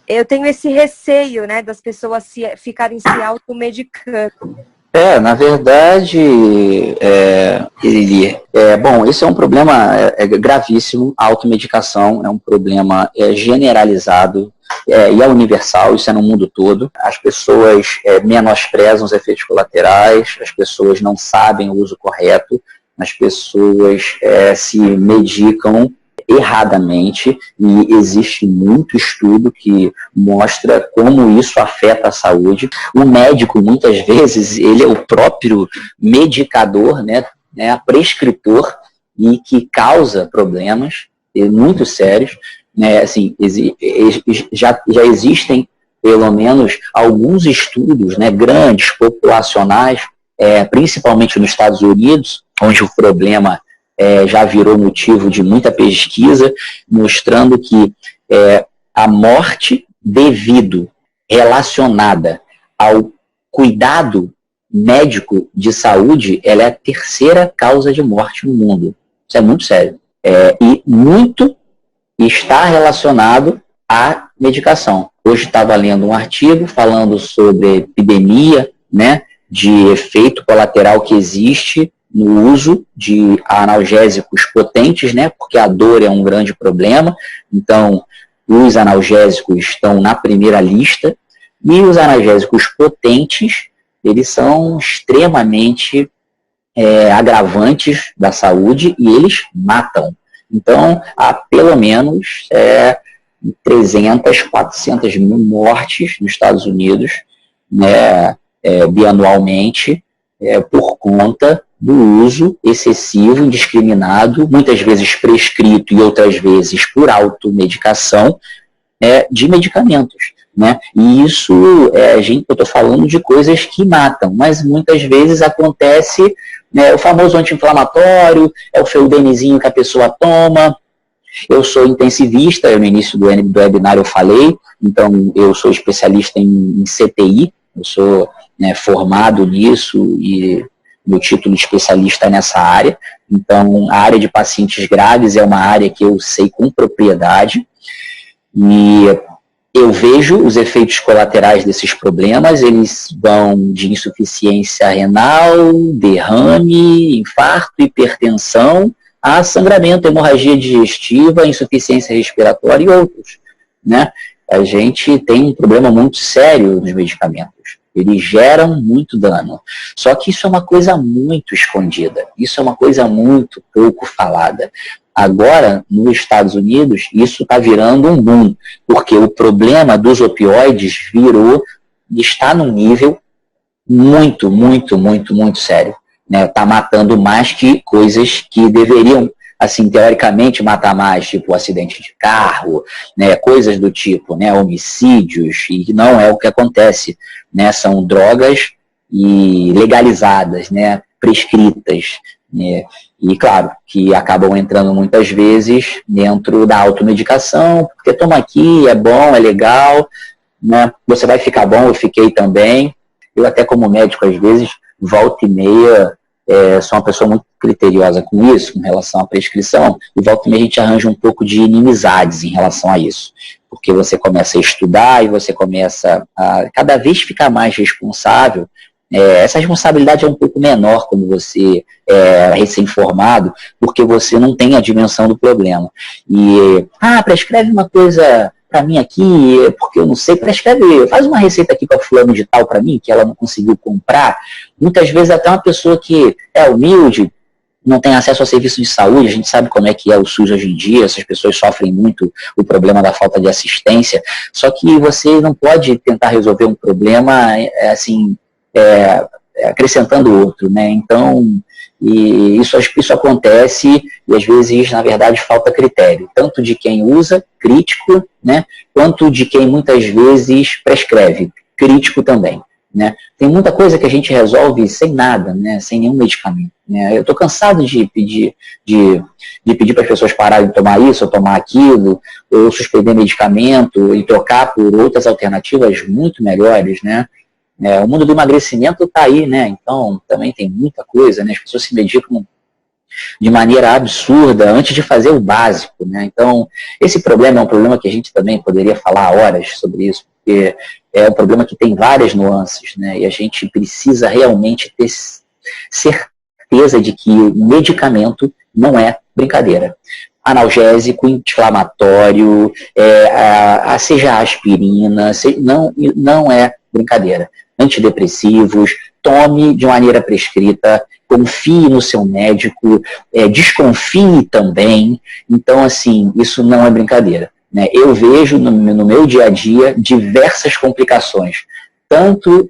Eu tenho esse receio, né, das pessoas ficarem se automedicando. Na verdade, bom, esse é um problema gravíssimo, a automedicação é um problema generalizado e é universal, isso é no mundo todo. As pessoas menosprezam os efeitos colaterais, as pessoas não sabem o uso correto, as pessoas se medicam erradamente, e existe muito estudo que mostra como isso afeta a saúde. O médico, muitas vezes, ele é o próprio medicador, né, prescritor, e que causa problemas muito sérios, né? Assim, já existem, pelo menos, alguns estudos, né, grandes, populacionais, principalmente nos Estados Unidos, onde o problema já virou motivo de muita pesquisa, mostrando que a morte relacionada ao cuidado médico de saúde, ela é a terceira causa de morte no mundo. Isso é muito sério. E muito está relacionado à medicação. Hoje estava lendo um artigo falando sobre epidemia, né, de efeito colateral que existe no uso de analgésicos potentes, né, porque a dor é um grande problema. Então, os analgésicos estão na primeira lista, e os analgésicos potentes, eles são extremamente agravantes da saúde, e eles matam. Então, há pelo menos 300, 400 mil mortes nos Estados Unidos, né, bianualmente, por conta do uso excessivo, indiscriminado, muitas vezes prescrito e outras vezes por automedicação, de medicamentos, né? E isso, eu estou falando de coisas que matam, mas muitas vezes acontece, né, o famoso anti-inflamatório, o feldenizinho que a pessoa toma. Eu sou intensivista, no início do webinar eu falei, então eu sou especialista em CTI, eu sou, né, formado nisso, e meu título de especialista é nessa área. Então, a área de pacientes graves é uma área que eu sei com propriedade, e eu vejo os efeitos colaterais desses problemas. Eles vão de insuficiência renal, derrame, infarto, hipertensão, a sangramento, hemorragia digestiva, insuficiência respiratória e outros, né? A gente tem um problema muito sério nos medicamentos. Eles geram muito dano. Só que isso é uma coisa muito escondida. Isso é uma coisa muito pouco falada. Agora, nos Estados Unidos, isso está virando um boom, porque o problema dos opioides está num nível muito, muito, muito, muito sério. Está matando mais que coisas que deveriam, assim, teoricamente, matar mais, tipo acidente de carro, né, coisas do tipo, né, homicídios, e não é o que acontece, né, são drogas legalizadas, né, prescritas, né? E claro, que acabam entrando muitas vezes dentro da automedicação, porque toma aqui, é bom, é legal, né? Você vai ficar bom, eu fiquei também. Eu até como médico, às vezes, volta e meia, sou uma pessoa muito criteriosa com isso, com relação à prescrição, e volta e meia a gente arranja um pouco de inimizades em relação a isso. Porque você começa a estudar e você começa a cada vez ficar mais responsável. Essa responsabilidade é um pouco menor quando você é recém-formado, porque você não tem a dimensão do problema. E, prescreve uma coisa para mim aqui, porque eu não sei, prescreve, faz uma receita aqui para fulano de tal para mim, que ela não conseguiu comprar. Muitas vezes até uma pessoa que é humilde, não tem acesso ao serviço de saúde, a gente sabe como é que é o SUS hoje em dia, essas pessoas sofrem muito o problema da falta de assistência, só que você não pode tentar resolver um problema assim, acrescentando outro, né? Então, isso acontece e às vezes, na verdade, falta critério, tanto de quem usa, crítico, né, quanto de quem muitas vezes prescreve, crítico também. Né? Tem muita coisa que a gente resolve sem nada, né? Sem nenhum medicamento. Né? Eu estou cansado de pedir para as pessoas pararem de tomar isso ou tomar aquilo, ou suspender medicamento e trocar por outras alternativas muito melhores. Né? O mundo do emagrecimento está aí, né? Então também tem muita coisa, né? As pessoas se medicam de maneira absurda antes de fazer o básico. Né? Então esse problema é um problema que a gente também poderia falar horas sobre isso, porque é um problema que tem várias nuances, né? E a gente precisa realmente ter certeza de que o medicamento não é brincadeira. Analgésico, inflamatório, seja aspirina, não é brincadeira. Antidepressivos, tome de maneira prescrita, confie no seu médico, desconfie também. Então, assim, isso não é brincadeira. Eu vejo no meu dia a dia diversas complicações, tanto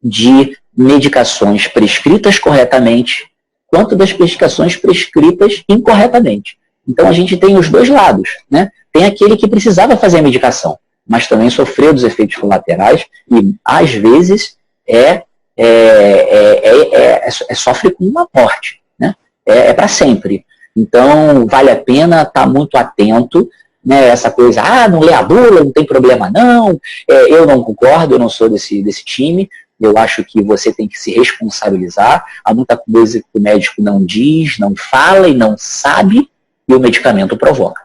de medicações prescritas corretamente, quanto das medicações prescritas incorretamente. Então a gente tem os dois lados, né? Tem aquele que precisava fazer a medicação, mas também sofreu dos efeitos colaterais e às vezes sofre com uma morte, né? Para sempre. Então vale a pena estar muito atento. Né, essa coisa, não lê a bula, não tem problema não, eu não concordo, eu não sou desse time, eu acho que você tem que se responsabilizar, há muita coisa que o médico não diz, não fala e não sabe, e o medicamento provoca.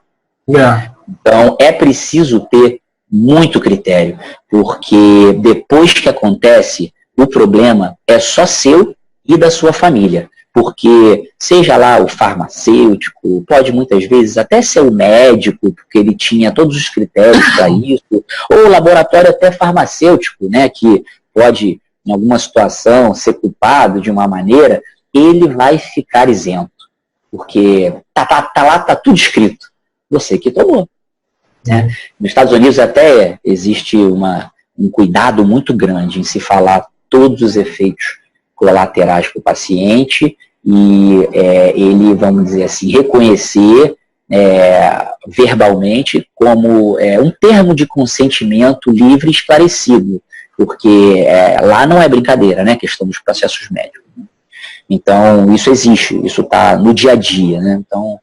Então é preciso ter muito critério, porque depois que acontece, o problema é só seu e da sua família. Porque, seja lá o farmacêutico, pode muitas vezes até ser o médico, porque ele tinha todos os critérios para isso, ou o laboratório até farmacêutico, né, que pode, em alguma situação, ser culpado de uma maneira, ele vai ficar isento. Porque tá tudo escrito. Você que tomou. Né? Nos Estados Unidos até existe um cuidado muito grande em se falar todos os efeitos colaterais para o paciente e ele, vamos dizer assim, reconhecer verbalmente como um termo de consentimento livre e esclarecido, porque lá não é brincadeira, né, questão dos processos médicos. Né? Então, isso existe, isso está no dia a dia, né? Então,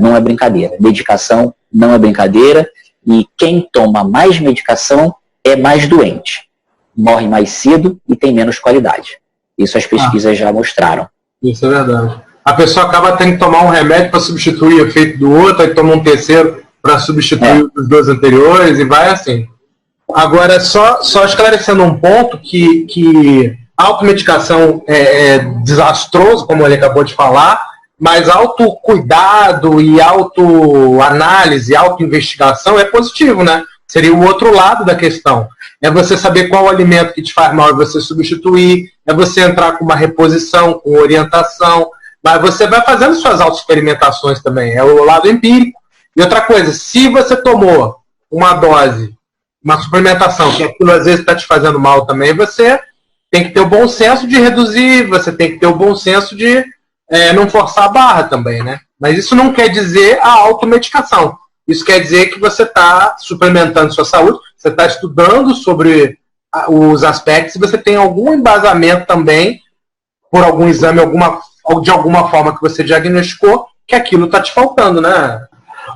não é brincadeira. Medicação não é brincadeira e quem toma mais medicação é mais doente, morre mais cedo e tem menos qualidade. Isso as pesquisas já mostraram. Isso é verdade. A pessoa acaba tendo que tomar um remédio para substituir o efeito do outro, aí toma um terceiro para substituir os dois anteriores e vai assim. Agora, só esclarecendo um ponto que a automedicação é desastroso, como ele acabou de falar, mas autocuidado e autoanálise, autoinvestigação é positivo, né? Seria o outro lado da questão. É você saber qual alimento que te faz mal e você substituir, é você entrar com uma reposição, com orientação, mas você vai fazendo suas autoexperimentações também, é o lado empírico. E outra coisa, se você tomou uma dose, uma suplementação, que aquilo às vezes está te fazendo mal também, você tem que ter o bom senso de reduzir, você tem que ter o bom senso de não forçar a barra também, né? Mas isso não quer dizer a automedicação. Isso quer dizer que você está suplementando sua saúde, você está estudando sobre os aspectos e você tem algum embasamento também por algum exame, de alguma forma que você diagnosticou, que aquilo está te faltando, né?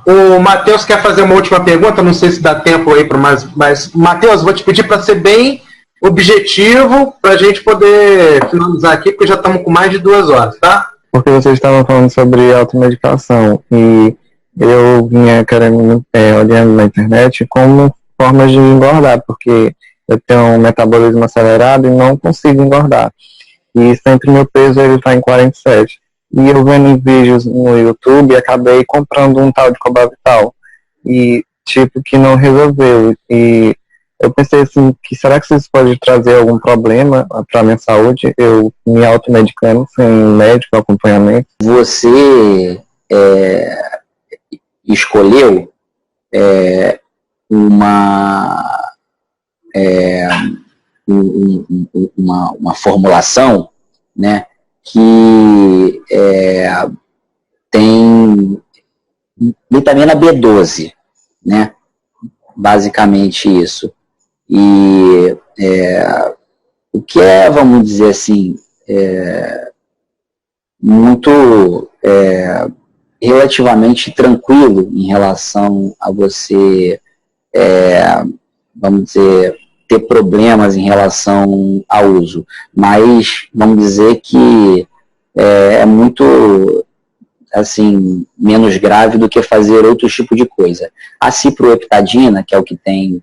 O Matheus quer fazer uma última pergunta, não sei se dá tempo aí para mais, mas Matheus, vou te pedir para ser bem objetivo, para a gente poder finalizar aqui, porque já estamos com mais de 2 horas, tá? Porque vocês estavam falando sobre automedicação e eu vinha querendo, olhando na internet como formas de engordar, porque eu tenho um metabolismo acelerado e não consigo engordar. E sempre meu peso ele está em 47. E eu vendo vídeos no YouTube, acabei comprando um tal de Cobavital. E, tipo, que não resolveu. E eu pensei assim, que será que isso pode trazer algum problema para a minha saúde? Eu me automedicando sem médico, acompanhamento. Você escolheu uma formulação, né, que tem vitamina B12, né, basicamente isso. E o que vamos dizer assim, muito relativamente tranquilo em relação a você, vamos dizer, ter problemas em relação ao uso, mas vamos dizer que é muito assim, menos grave do que fazer outro tipo de coisa. A ciproheptadina, que é o que tem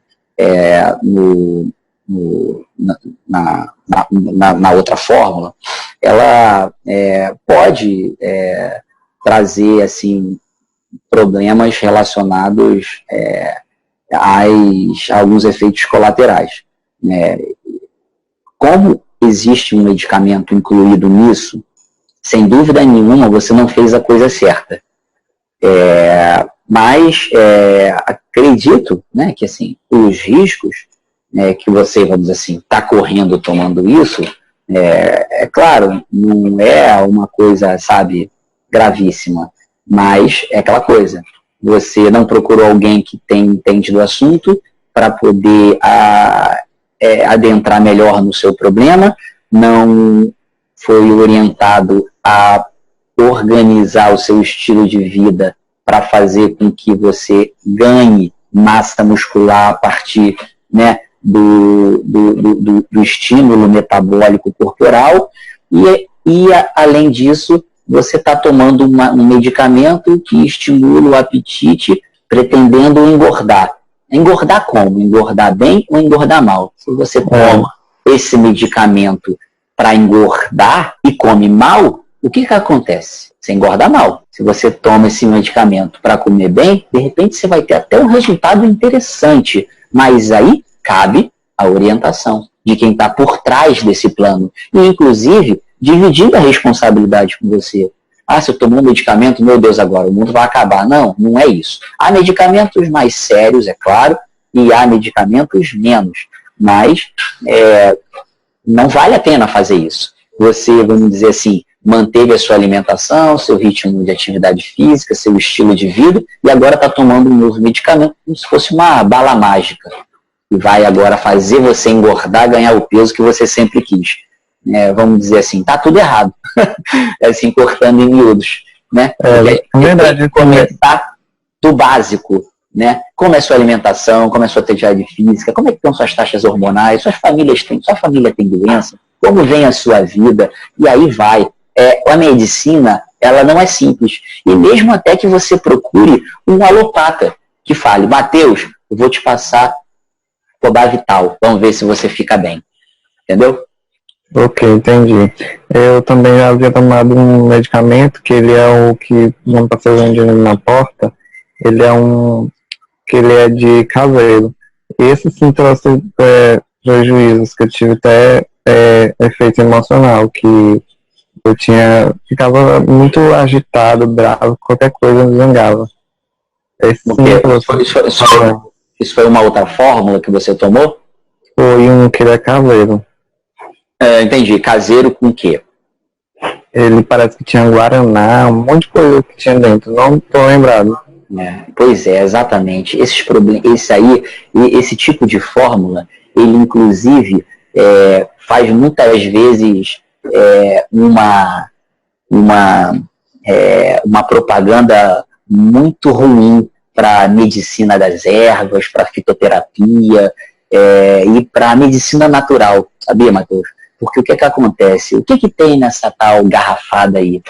na outra fórmula, ela pode trazer assim, problemas relacionados a alguns efeitos colaterais. Como existe um medicamento incluído nisso, sem dúvida nenhuma você não fez a coisa certa. Mas acredito, né, que assim, os riscos que você, vamos dizer assim, está correndo tomando isso, claro, não é uma coisa, sabe, gravíssima, mas é aquela coisa. Você não procurou alguém que entende do assunto para poder adentrar melhor no seu problema, não foi orientado a organizar o seu estilo de vida para fazer com que você ganhe massa muscular a partir, né, do estímulo metabólico corporal e além disso, você está tomando um medicamento que estimula o apetite pretendendo engordar. Engordar como? Engordar bem ou engordar mal? Se você toma esse medicamento para engordar e come mal, o que acontece? Você engorda mal. Se você toma esse medicamento para comer bem, de repente você vai ter até um resultado interessante. Mas aí cabe a orientação de quem está por trás desse plano. E, inclusive, dividindo a responsabilidade com você. Se eu tomar um medicamento, meu Deus, agora o mundo vai acabar. Não, não é isso. Há medicamentos mais sérios, é claro, e há medicamentos menos. Mas não vale a pena fazer isso. Você, vamos dizer assim, manteve a sua alimentação, seu ritmo de atividade física, seu estilo de vida, e agora está tomando um novo medicamento como se fosse uma bala mágica. E vai agora fazer você engordar, ganhar o peso que você sempre quis. Vamos dizer assim, tá tudo errado. Assim, cortando em miúdos. Né? É verdade. Começar do básico. Né? Como é a sua alimentação, como é a sua atividade física, como é que estão suas taxas hormonais, sua família tem doença, como vem a sua vida, e aí vai. A medicina, ela não é simples. E mesmo até que você procure um alopata que fale, Matheus, eu vou te passar Cobavital, vamos ver se você fica bem. Entendeu? Ok, entendi. Eu também já havia tomado um medicamento, que ele é o que não está vendendo na porta, ele é de caseiro. Esse sim trouxe prejuízos, que eu tive até efeito emocional, que eu ficava muito agitado, bravo, qualquer coisa me zangava. Isso foi uma outra fórmula que você tomou? Foi um que ele é caseiro. Entendi. Caseiro com o quê? Ele parece que tinha guaraná, um monte de coisa que tinha dentro, não estou lembrado. Pois é, exatamente. Esses problemas, esse tipo de fórmula, ele inclusive faz muitas vezes uma propaganda muito ruim para a medicina das ervas, para a fitoterapia e para a medicina natural, sabia, Matheus? Porque o que acontece? O que tem nessa tal garrafada aí?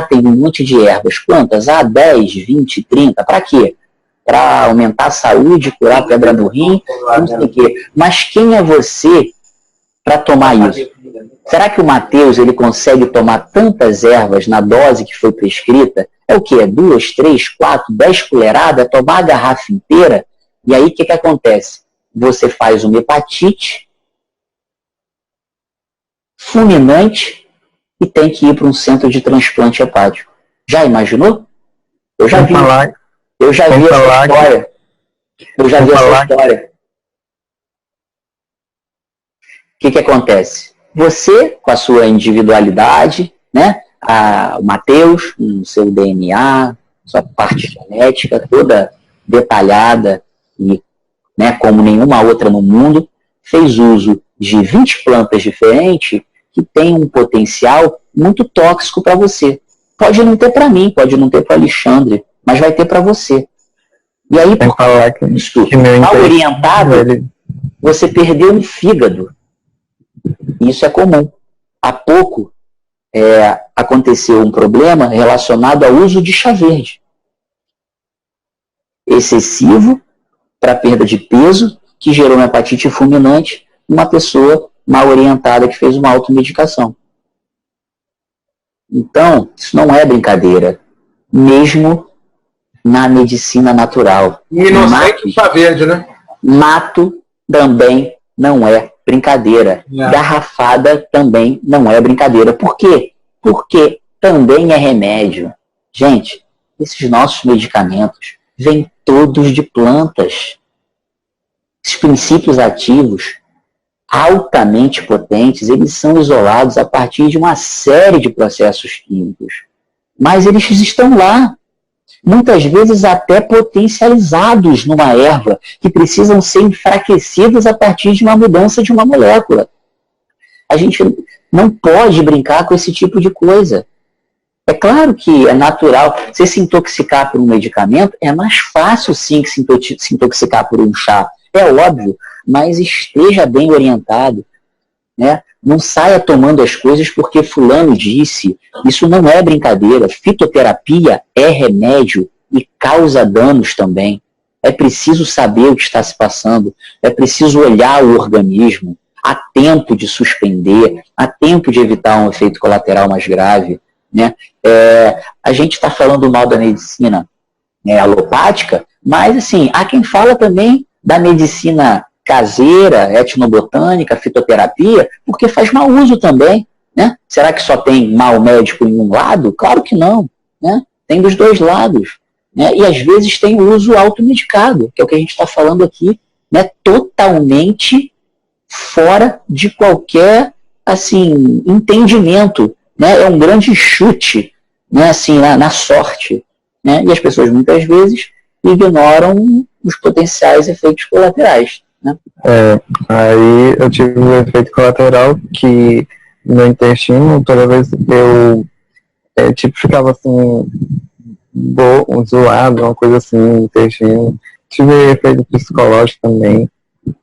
Tem um monte de ervas. Quantas? 10, 20, 30. Para quê? Para aumentar a saúde, curar a pedra no rim, não sei o quê. Mas quem é você para tomar isso? Será que o Matheus ele consegue tomar tantas ervas na dose que foi prescrita? É o quê? 2, 3, 4, 10 colheradas? Tomar a garrafa inteira? E aí o que acontece? Você faz uma hepatite fulminante e tem que ir para um centro de transplante hepático. Já imaginou? Eu já vi essa história. Eu já vi essa história. O que acontece? Você, com a sua individualidade, né? O Matheus, com o seu DNA, sua parte genética toda detalhada e, né, como nenhuma outra no mundo, fez uso de 20 plantas diferentes que têm um potencial muito tóxico para você. Pode não ter para mim, pode não ter para Alexandre, mas vai ter para você. E aí, por isso, mal orientado, você perdeu um fígado. Isso é comum. Há pouco aconteceu um problema relacionado ao uso de chá verde. Excessivo para perda de peso, que gerou uma hepatite fulminante, uma pessoa mal orientada que fez uma automedicação. Então, isso não é brincadeira. Mesmo na medicina natural. Inocente chá verde, né? Mato também não é brincadeira. Garrafada também não é brincadeira. Por quê? Porque também é remédio. Gente, esses nossos medicamentos vêm todos de plantas. Esses princípios ativos altamente potentes, eles são isolados a partir de uma série de processos químicos. Mas eles estão lá, muitas vezes até potencializados numa erva, que precisam ser enfraquecidos a partir de uma mudança de uma molécula. A gente não pode brincar com esse tipo de coisa. É claro que é natural, você se intoxicar por um medicamento, é mais fácil sim que se intoxicar por um chá, é óbvio, mas esteja bem orientado, né? Não saia tomando as coisas porque fulano disse. Isso não é brincadeira. Fitoterapia é remédio e causa danos também. É preciso saber o que está se passando. É preciso olhar o organismo. Há tempo de suspender. Há tempo de evitar um efeito colateral mais grave, né? A gente está falando mal da medicina alopática, mas assim, há quem fala também da medicina caseira, etnobotânica, fitoterapia, porque faz mau uso também, né? Será que só tem mau médico em um lado? Claro que não, né? Tem dos dois lados, né? E às vezes tem o uso automedicado, que é o que a gente está falando aqui, né? Totalmente fora de qualquer, assim, entendimento, né? É um grande chute, né? Assim, na sorte, né? E as pessoas muitas vezes ignoram os potenciais efeitos colaterais. Aí eu tive um efeito colateral que no intestino, toda vez que eu ficava assim zoado, uma coisa assim no intestino. Tive efeito psicológico também,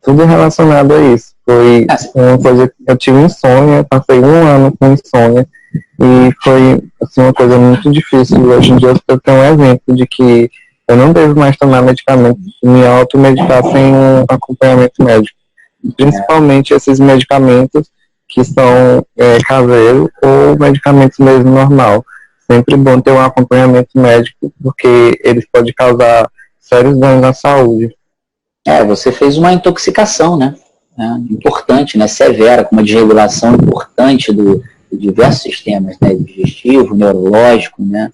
tudo relacionado a isso. Foi uma coisa, eu tive insônia, passei 1 ano com insônia e foi assim, uma coisa muito difícil. Hoje em dia eu tenho um exemplo de que eu não devo mais tomar medicamento, me automedicar sem um acompanhamento médico. Principalmente esses medicamentos que são caseiros ou medicamentos mesmo normal. Sempre bom ter um acompanhamento médico, porque eles podem causar sérios danos na saúde. Você fez uma intoxicação, né? Importante, né? Severa, com uma desregulação importante de diversos sistemas, né? Digestivo, neurológico, né?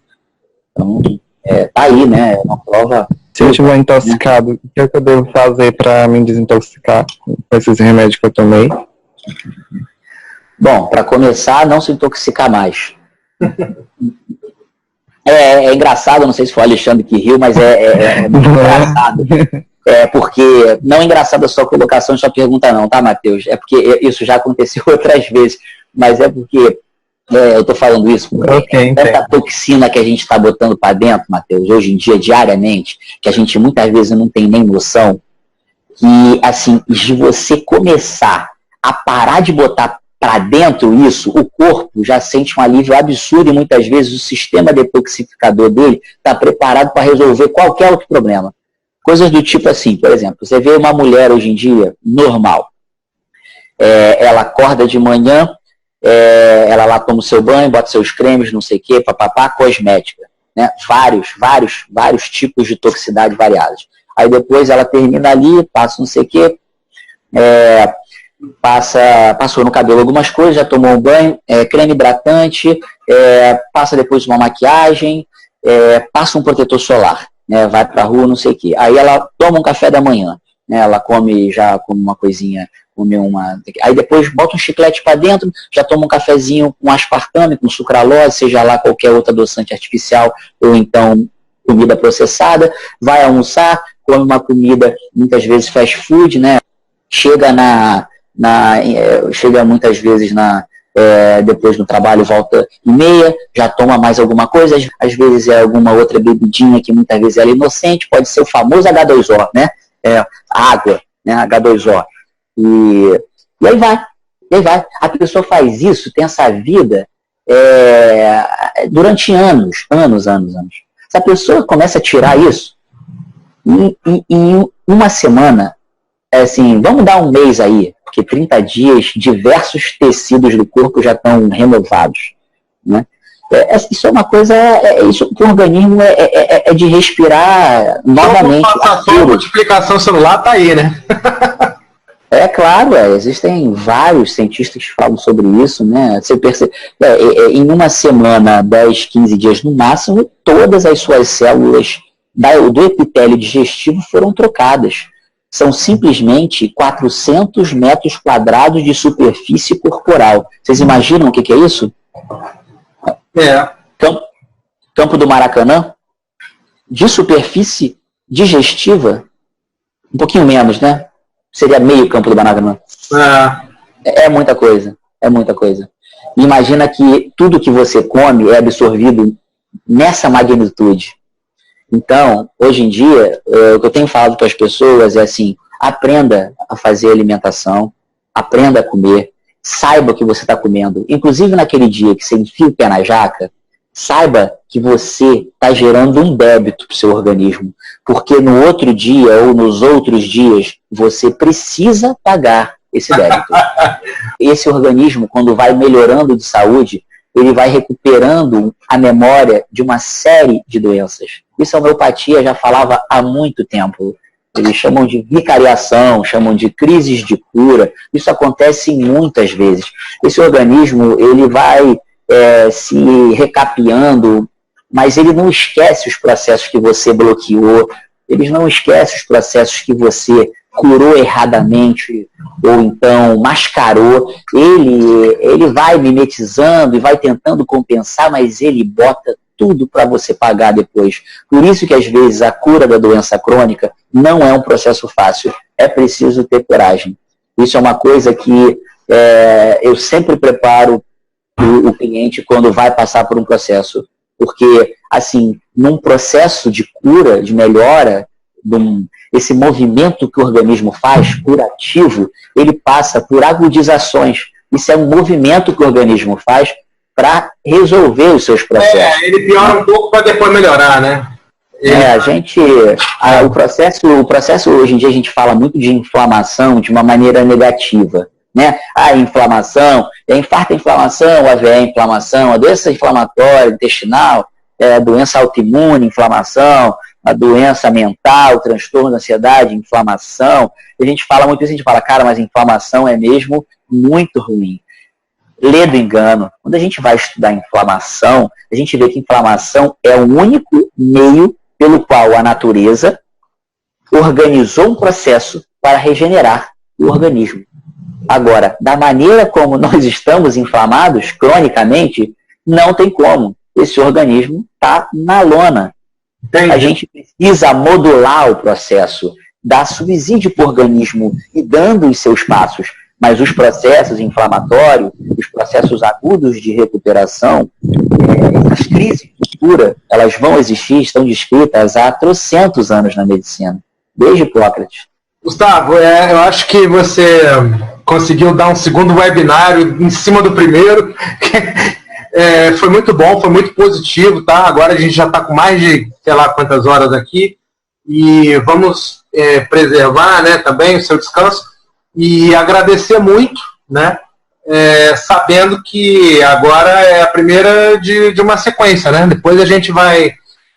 Então, tá aí, né? É uma prova. Se eu estiver intoxicado, o que eu devo fazer para me desintoxicar com esses remédios que eu tomei? Bom, para começar, não se intoxicar mais. É engraçado, não sei se foi o Alexandre que riu, mas é muito engraçado. Porque não é engraçada a sua colocação e sua pergunta não, tá, Matheus? É porque isso já aconteceu outras vezes, mas é porque Eu tô falando isso porque tanta toxina que a gente está botando para dentro, Matheus, hoje em dia, diariamente, que a gente muitas vezes não tem nem noção, que, assim, de você começar a parar de botar para dentro isso, o corpo já sente um alívio absurdo e muitas vezes o sistema detoxificador dele está preparado para resolver qualquer outro problema. Coisas do tipo assim, por exemplo, você vê uma mulher hoje em dia normal, ela acorda de manhã, ela lá toma o seu banho, bota seus cremes, não sei o que, papapá, cosmética, né? Vários tipos de toxicidade variadas. Aí depois ela termina ali, passa não sei o que, passou no cabelo algumas coisas, já tomou um banho, creme hidratante, passa depois uma maquiagem, passa um protetor solar, né? Vai pra rua, não sei o que. Aí ela toma um café da manhã, né? Ela come uma coisinha, aí depois bota um chiclete para dentro, já toma um cafezinho com aspartame, com sucralose, seja lá qualquer outro adoçante artificial, ou então comida processada, vai almoçar, come uma comida, muitas vezes fast food, né? Chega chega muitas vezes depois do trabalho, volta e meia, já toma mais alguma coisa, às vezes é alguma outra bebidinha que muitas vezes é inocente, pode ser o famoso H2O, né? Água, né? H2O. E aí vai. A pessoa faz isso, tem essa vida durante anos. Se a pessoa começa a tirar isso, em uma semana, assim, vamos dar um mês aí, porque 30 dias, diversos tecidos do corpo já estão renovados, né? Isso é uma coisa, isso que o organismo é de respirar novamente. A multiplicação celular tá aí, né? É claro, existem vários cientistas que falam sobre isso, né? Você percebe, em uma semana, 10, 15 dias no máximo, todas as suas células do epitélio digestivo foram trocadas. São simplesmente 400 metros quadrados de superfície corporal. Vocês imaginam o que é isso? Campo do Maracanã, de superfície digestiva, um pouquinho menos, né? Seria meio campo do Maracanã. É muita coisa. Imagina que tudo que você come é absorvido nessa magnitude. Então, hoje em dia, o que eu tenho falado para as pessoas é assim, aprenda a fazer alimentação, aprenda a comer, saiba o que você está comendo. Inclusive naquele dia que você enfia o pé na jaca, saiba que você está gerando um débito para o seu organismo, porque no outro dia ou nos outros dias você precisa pagar esse débito. Esse organismo, quando vai melhorando de saúde, ele vai recuperando a memória de uma série de doenças. Isso a homeopatia já falava há muito tempo. Eles chamam de vicariação, chamam de crises de cura. Isso acontece muitas vezes. Esse organismo, ele vai se recapeando, mas ele não esquece os processos que você bloqueou, ele não esquece os processos que você curou erradamente ou então mascarou. Ele vai mimetizando e vai tentando compensar, mas ele bota tudo para você pagar depois. Por isso que às vezes a cura da doença crônica não é um processo fácil, é preciso ter coragem. Isso é uma coisa que eu sempre preparo o cliente quando vai passar por um processo, porque assim, num processo de cura, de melhora, esse movimento que o organismo faz, curativo, ele passa por agudizações. Isso é um movimento que o organismo faz para resolver os seus processos. Ele piora um pouco para depois melhorar, né? O processo, hoje em dia a gente fala muito de inflamação de uma maneira negativa, né? A inflamação, a infarto é inflamação, a AVE é inflamação, a doença inflamatória intestinal, a doença autoimune, inflamação, a doença mental, transtorno da ansiedade, inflamação. A gente fala muito isso, a gente fala, cara, mas inflamação é mesmo muito ruim. Lê do engano. Quando a gente vai estudar inflamação, a gente vê que inflamação é o único meio pelo qual a natureza organizou um processo para regenerar o organismo. Agora, da maneira como nós estamos inflamados, cronicamente, não tem como. Esse organismo está na lona. Entendi. A gente precisa modular o processo, dar subsídio para o organismo e dando os seus passos. mas os processos inflamatórios, os processos agudos de recuperação, as crises futuras, elas vão existir, estão descritas há trocentos anos na medicina, desde Hipócrates. Gustavo, eu acho que você conseguiu dar um segundo webinário em cima do primeiro. Foi muito bom, foi muito positivo, tá? Agora a gente já está com mais de, sei lá quantas horas aqui, e vamos preservar, né, também o seu descanso e agradecer muito, né, sabendo que agora é a primeira de uma sequência, né? Depois a gente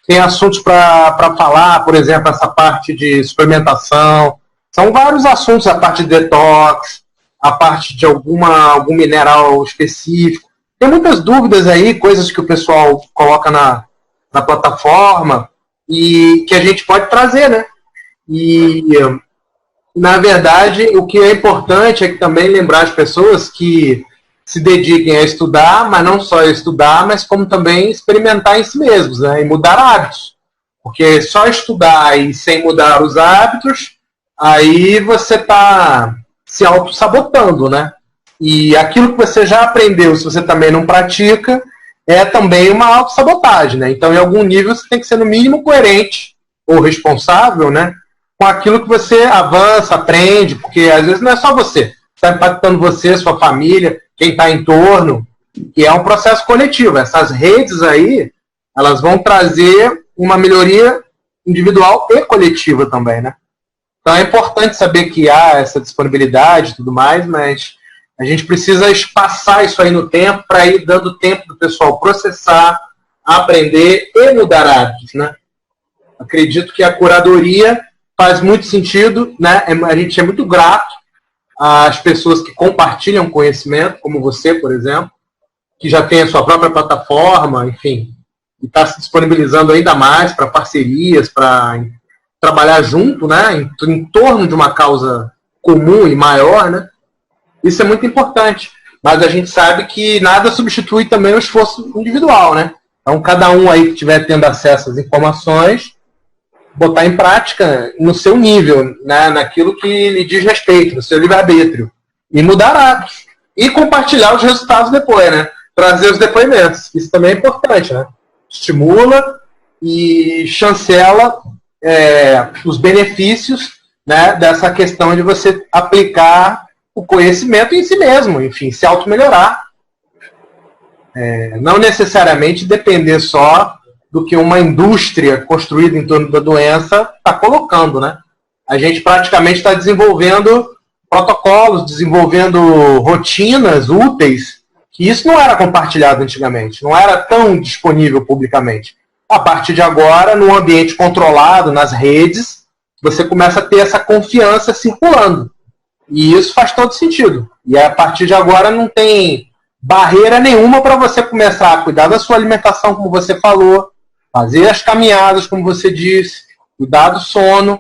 tem assuntos para falar, por exemplo, essa parte de suplementação, são vários assuntos, a parte de detox, a parte de algum mineral específico. Tem muitas dúvidas aí, coisas que o pessoal coloca na plataforma e que a gente pode trazer, né? E, na verdade, o que é importante é que também lembrar as pessoas que se dediquem a estudar, mas não só a estudar, mas como também experimentar em si mesmos, né? E mudar hábitos. Porque só estudar e sem mudar os hábitos, aí você está se auto-sabotando, né? E aquilo que você já aprendeu, se você também não pratica, é também uma autossabotagem, né? Então, em algum nível, você tem que ser, no mínimo, coerente ou responsável, né? Com aquilo que você avança, aprende, porque às vezes não é só você. Está impactando você, sua família, quem está em torno, e é um processo coletivo. Essas redes aí, elas vão trazer uma melhoria individual e coletiva também, né? Então, é importante saber que há essa disponibilidade e tudo mais, mas a gente precisa espaçar isso aí no tempo para ir dando tempo do pessoal processar, aprender e mudar hábitos, né? Acredito que a curadoria faz muito sentido, né? A gente é muito grato às pessoas que compartilham conhecimento, como você, por exemplo, que já tem a sua própria plataforma, enfim, e está se disponibilizando ainda mais para parcerias, para trabalhar junto, né? Em torno de uma causa comum e maior, né? Isso é muito importante, mas a gente sabe que nada substitui também o esforço individual, né? Então, cada um aí que estiver tendo acesso às informações, botar em prática no seu nível, né? Naquilo que lhe diz respeito, no seu livre-arbítrio, e mudar hábitos. E compartilhar os resultados depois, né? Trazer os depoimentos. Isso também é importante, né? Estimula e chancela os benefícios, né, dessa questão de você aplicar o conhecimento em si mesmo, enfim, se auto-melhorar. Não necessariamente depender só do que uma indústria construída em torno da doença está colocando, né? A gente praticamente está desenvolvendo protocolos, desenvolvendo rotinas úteis, que isso não era compartilhado antigamente, não era tão disponível publicamente. A partir de agora, num ambiente controlado, nas redes, você começa a ter essa confiança circulando. E isso faz todo sentido. E a partir de agora não tem barreira nenhuma para você começar a cuidar da sua alimentação, como você falou, fazer as caminhadas, como você disse, cuidar do sono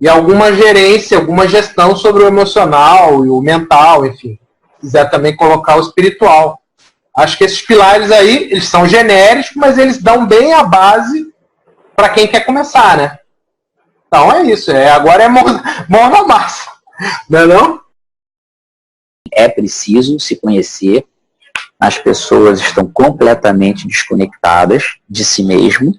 e alguma gerência, alguma gestão sobre o emocional e o mental, enfim. Se quiser também colocar o espiritual. Acho que esses pilares aí, eles são genéricos, mas eles dão bem a base para quem quer começar, né? Então é isso. Agora é mão na massa. Não é não? É preciso se conhecer. As pessoas estão completamente desconectadas de si mesmo.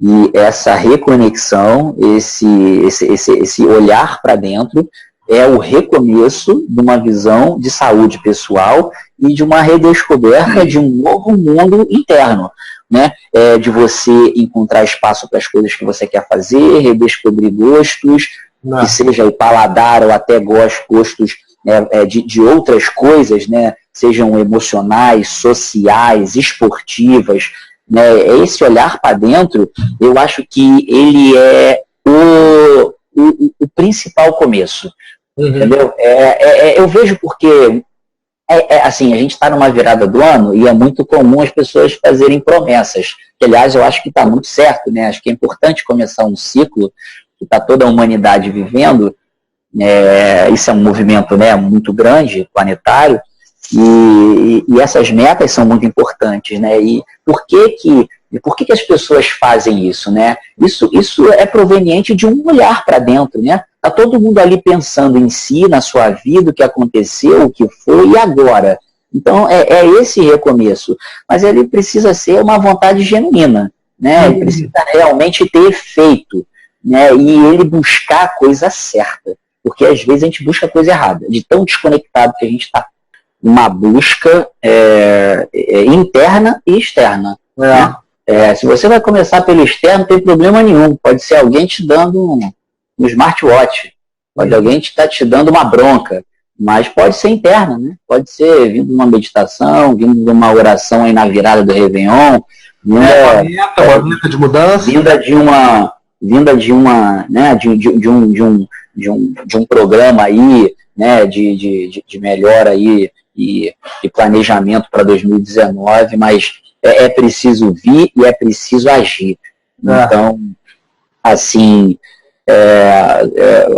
E essa reconexão, esse olhar para dentro, é o recomeço de uma visão de saúde pessoal e de uma redescoberta de um novo mundo interno, né? De você encontrar espaço para as coisas que você quer fazer, redescobrir gostos, que seja o paladar ou até gostos, né, de outras coisas, né? Sejam emocionais, sociais, esportivas, né? Esse olhar para dentro, eu acho que ele é o principal começo. Entendeu? Eu vejo porque assim, a gente está numa virada do ano e é muito comum as pessoas fazerem promessas, que aliás eu acho que está muito certo, né? Acho que é importante começar um ciclo que está toda a humanidade vivendo, isso é um movimento, né, muito grande, planetário, e essas metas são muito importantes, né? E por que as pessoas fazem isso, né? Isso é proveniente de um olhar para dentro, né? Tá todo mundo ali pensando em si, na sua vida, o que aconteceu, o que foi e agora. Então, é esse recomeço. Mas ele precisa ser uma vontade genuína, né? Ele precisa realmente ter efeito, né? E ele buscar a coisa certa. Porque às vezes a gente busca a coisa errada, de tão desconectado que a gente está. Uma busca interna e externa. Né? Se você vai começar pelo externo, não tem problema nenhum. Pode ser alguém te dando um smartwatch, pode alguém estar te dando uma bronca, mas pode ser interna, né? Pode ser vindo de uma meditação, vindo de uma oração aí na virada do Réveillon, uma meta de mudança, vinda de um programa aí, né, de melhora aí e planejamento para 2019, mas é preciso vir e é preciso agir. Então, assim,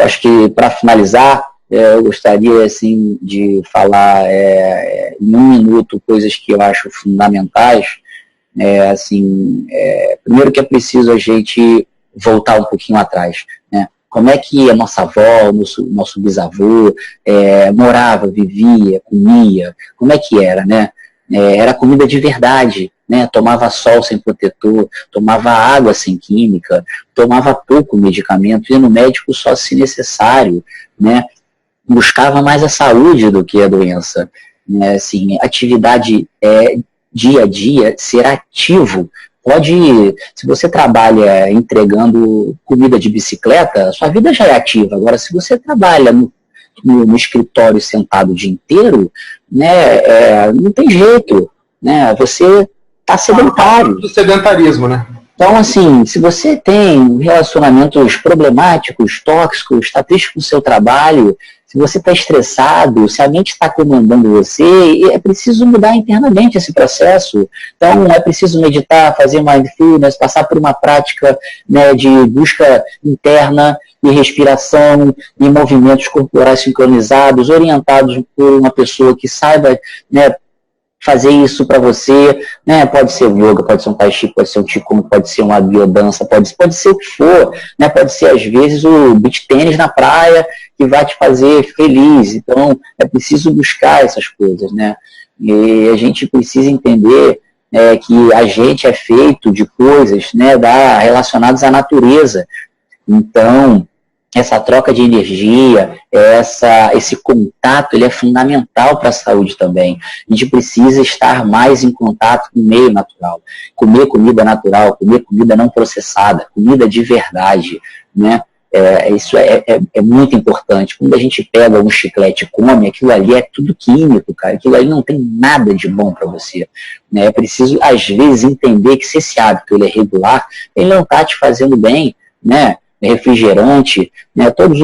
acho que para finalizar, eu gostaria assim de falar em 1 minuto coisas que eu acho fundamentais. Primeiro que é preciso a gente voltar um pouquinho atrás, né? Como é que a nossa avó, nosso bisavô morava, vivia, comia, como é que era, né? Era comida de verdade, né? Tomava sol sem protetor, tomava água sem química, tomava pouco medicamento, ia no médico só se necessário, né? Buscava mais a saúde do que a doença, né? Assim, atividade dia a dia, ser ativo. Se você trabalha entregando comida de bicicleta, sua vida já é ativa. Agora, se você trabalha no escritório sentado o dia inteiro, né, não tem jeito, né? Você está sedentário. Do sedentarismo, né? Então, assim, se você tem relacionamentos problemáticos, tóxicos, está triste com o seu trabalho, se você está estressado, se a mente está comandando você, é preciso mudar internamente esse processo. Então, é preciso meditar, fazer mindfulness, passar por uma prática, né, de busca interna e respiração e movimentos corporais sincronizados, orientados por uma pessoa que saiba, né, fazer isso para você, né? Pode ser o yoga, pode ser um tai chi, pode ser um qigong, pode ser uma biodança, pode ser o que for, né? Pode ser às vezes o beach tênis na praia que vai te fazer feliz. Então é preciso buscar essas coisas, né? E a gente precisa entender que a gente é feito de coisas, né, relacionadas à natureza. Então essa troca de energia, esse contato, ele é fundamental para a saúde também. A gente precisa estar mais em contato com o meio natural. Comer comida natural, comer comida não processada, comida de verdade, né? Isso é muito importante. Quando a gente pega um chiclete e come, aquilo ali é tudo químico, cara. Aquilo ali não tem nada de bom para você, né? É preciso, às vezes, entender que se esse hábito ele é regular, ele não está te fazendo bem, né? Refrigerante, né, todos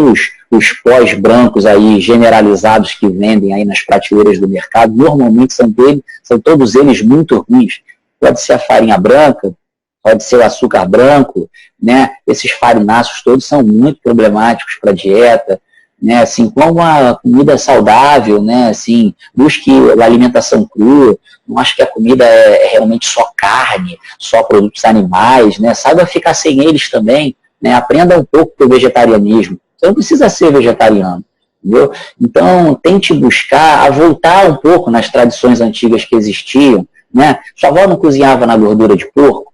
os pós brancos aí generalizados que vendem aí nas prateleiras do mercado, normalmente são todos eles muito ruins. Pode ser a farinha branca, pode ser o açúcar branco, né? Esses farináceos todos são muito problemáticos para a dieta, né? Assim, como uma comida saudável, né? Assim, busque a alimentação crua, não acho que a comida é realmente só carne, só produtos animais, né? Saiba ficar sem eles também. Né, aprenda um pouco do vegetarianismo. Você não precisa ser vegetariano, entendeu? Então, tente buscar a voltar um pouco nas tradições antigas que existiam. Né? Sua avó não cozinhava na gordura de porco,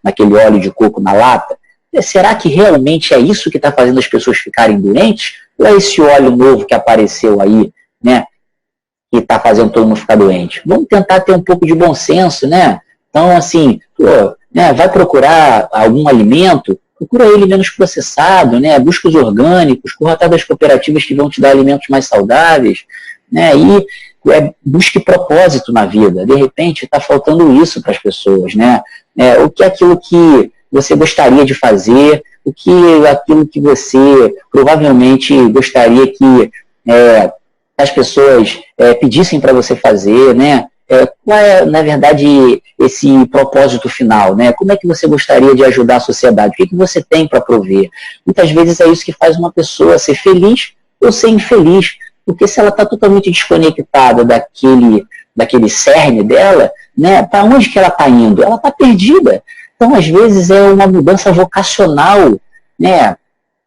naquele óleo de coco na lata? Será que realmente é isso que está fazendo as pessoas ficarem doentes? Ou é esse óleo novo que apareceu aí, né, que está fazendo todo mundo ficar doente? Vamos tentar ter um pouco de bom senso, né? Então, assim, né, vai procurar algum alimento, procura ele menos processado, né? Busca os orgânicos, corra atrás das cooperativas que vão te dar alimentos mais saudáveis, né? E busque propósito na vida. De repente, está faltando isso para as pessoas, né? O que é aquilo que você gostaria de fazer, aquilo que você provavelmente gostaria que as pessoas pedissem para você fazer, né? Qual é, na verdade, esse propósito final, né? Como é que você gostaria de ajudar a sociedade? O que você tem para prover? Muitas vezes é isso que faz uma pessoa ser feliz ou ser infeliz, porque se ela está totalmente desconectada daquele cerne dela, né? Para onde que ela está indo? Ela está perdida. Então, às vezes, é uma mudança vocacional, né?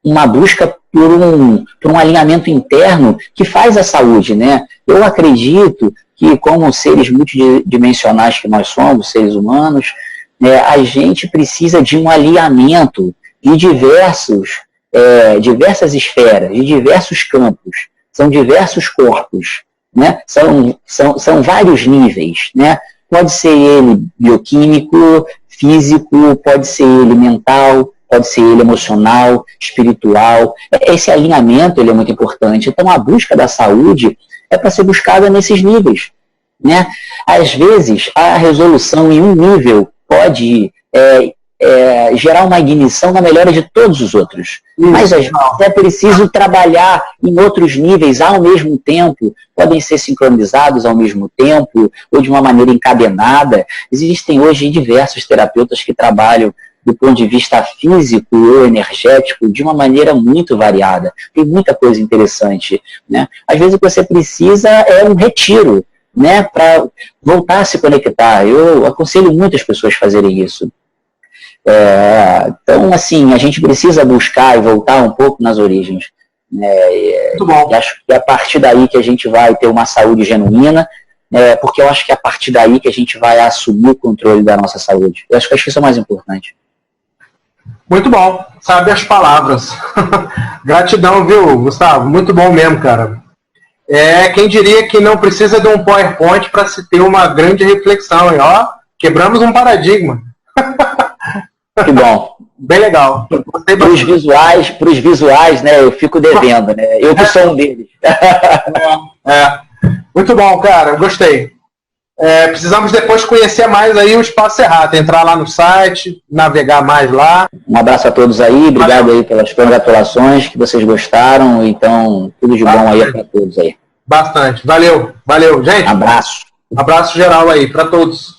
Uma busca por um alinhamento interno que faz a saúde, né? Eu acredito que, como seres multidimensionais que nós somos, seres humanos, né, a gente precisa de um alinhamento de diversas esferas, de diversos campos, são diversos corpos, né? São vários níveis, né? Pode ser ele bioquímico, físico, pode ser ele mental, pode ser ele emocional, espiritual. Esse alinhamento ele é muito importante. Então, a busca da saúde é para ser buscada nesses níveis, né? Às vezes, a resolução em um nível pode gerar uma ignição na melhora de todos os outros. Mas às vezes é preciso trabalhar em outros níveis ao mesmo tempo, podem ser sincronizados ao mesmo tempo, ou de uma maneira encadenada. Existem hoje diversos terapeutas que trabalham do ponto de vista físico ou energético de uma maneira muito variada. Tem muita coisa interessante, né? Às vezes o que você precisa é um retiro, né, para voltar a se conectar. Eu aconselho muitas pessoas a fazerem isso. Então, assim, a gente precisa buscar e voltar um pouco nas origens. Muito bom. E acho que é a partir daí que a gente vai ter uma saúde genuína, porque eu acho que é a partir daí que a gente vai assumir o controle da nossa saúde. Eu acho que isso é o mais importante. Muito bom, sabe as palavras. Gratidão, viu, Gustavo? Muito bom mesmo, cara. Quem diria que não precisa de um PowerPoint para se ter uma grande reflexão, hein? Ó, quebramos um paradigma. Que bom. Bem legal. Para os visuais, né, eu fico devendo, né? Eu que sou um deles. Muito bom, cara, eu gostei. Precisamos depois conhecer mais aí o Espaço Errata, entrar lá no site, navegar mais lá. Um abraço a todos aí, obrigado aí pelas congratulações, que vocês gostaram, então tudo de bom aí para todos aí. Bastante, valeu, gente. Abraço. Abraço geral aí para todos.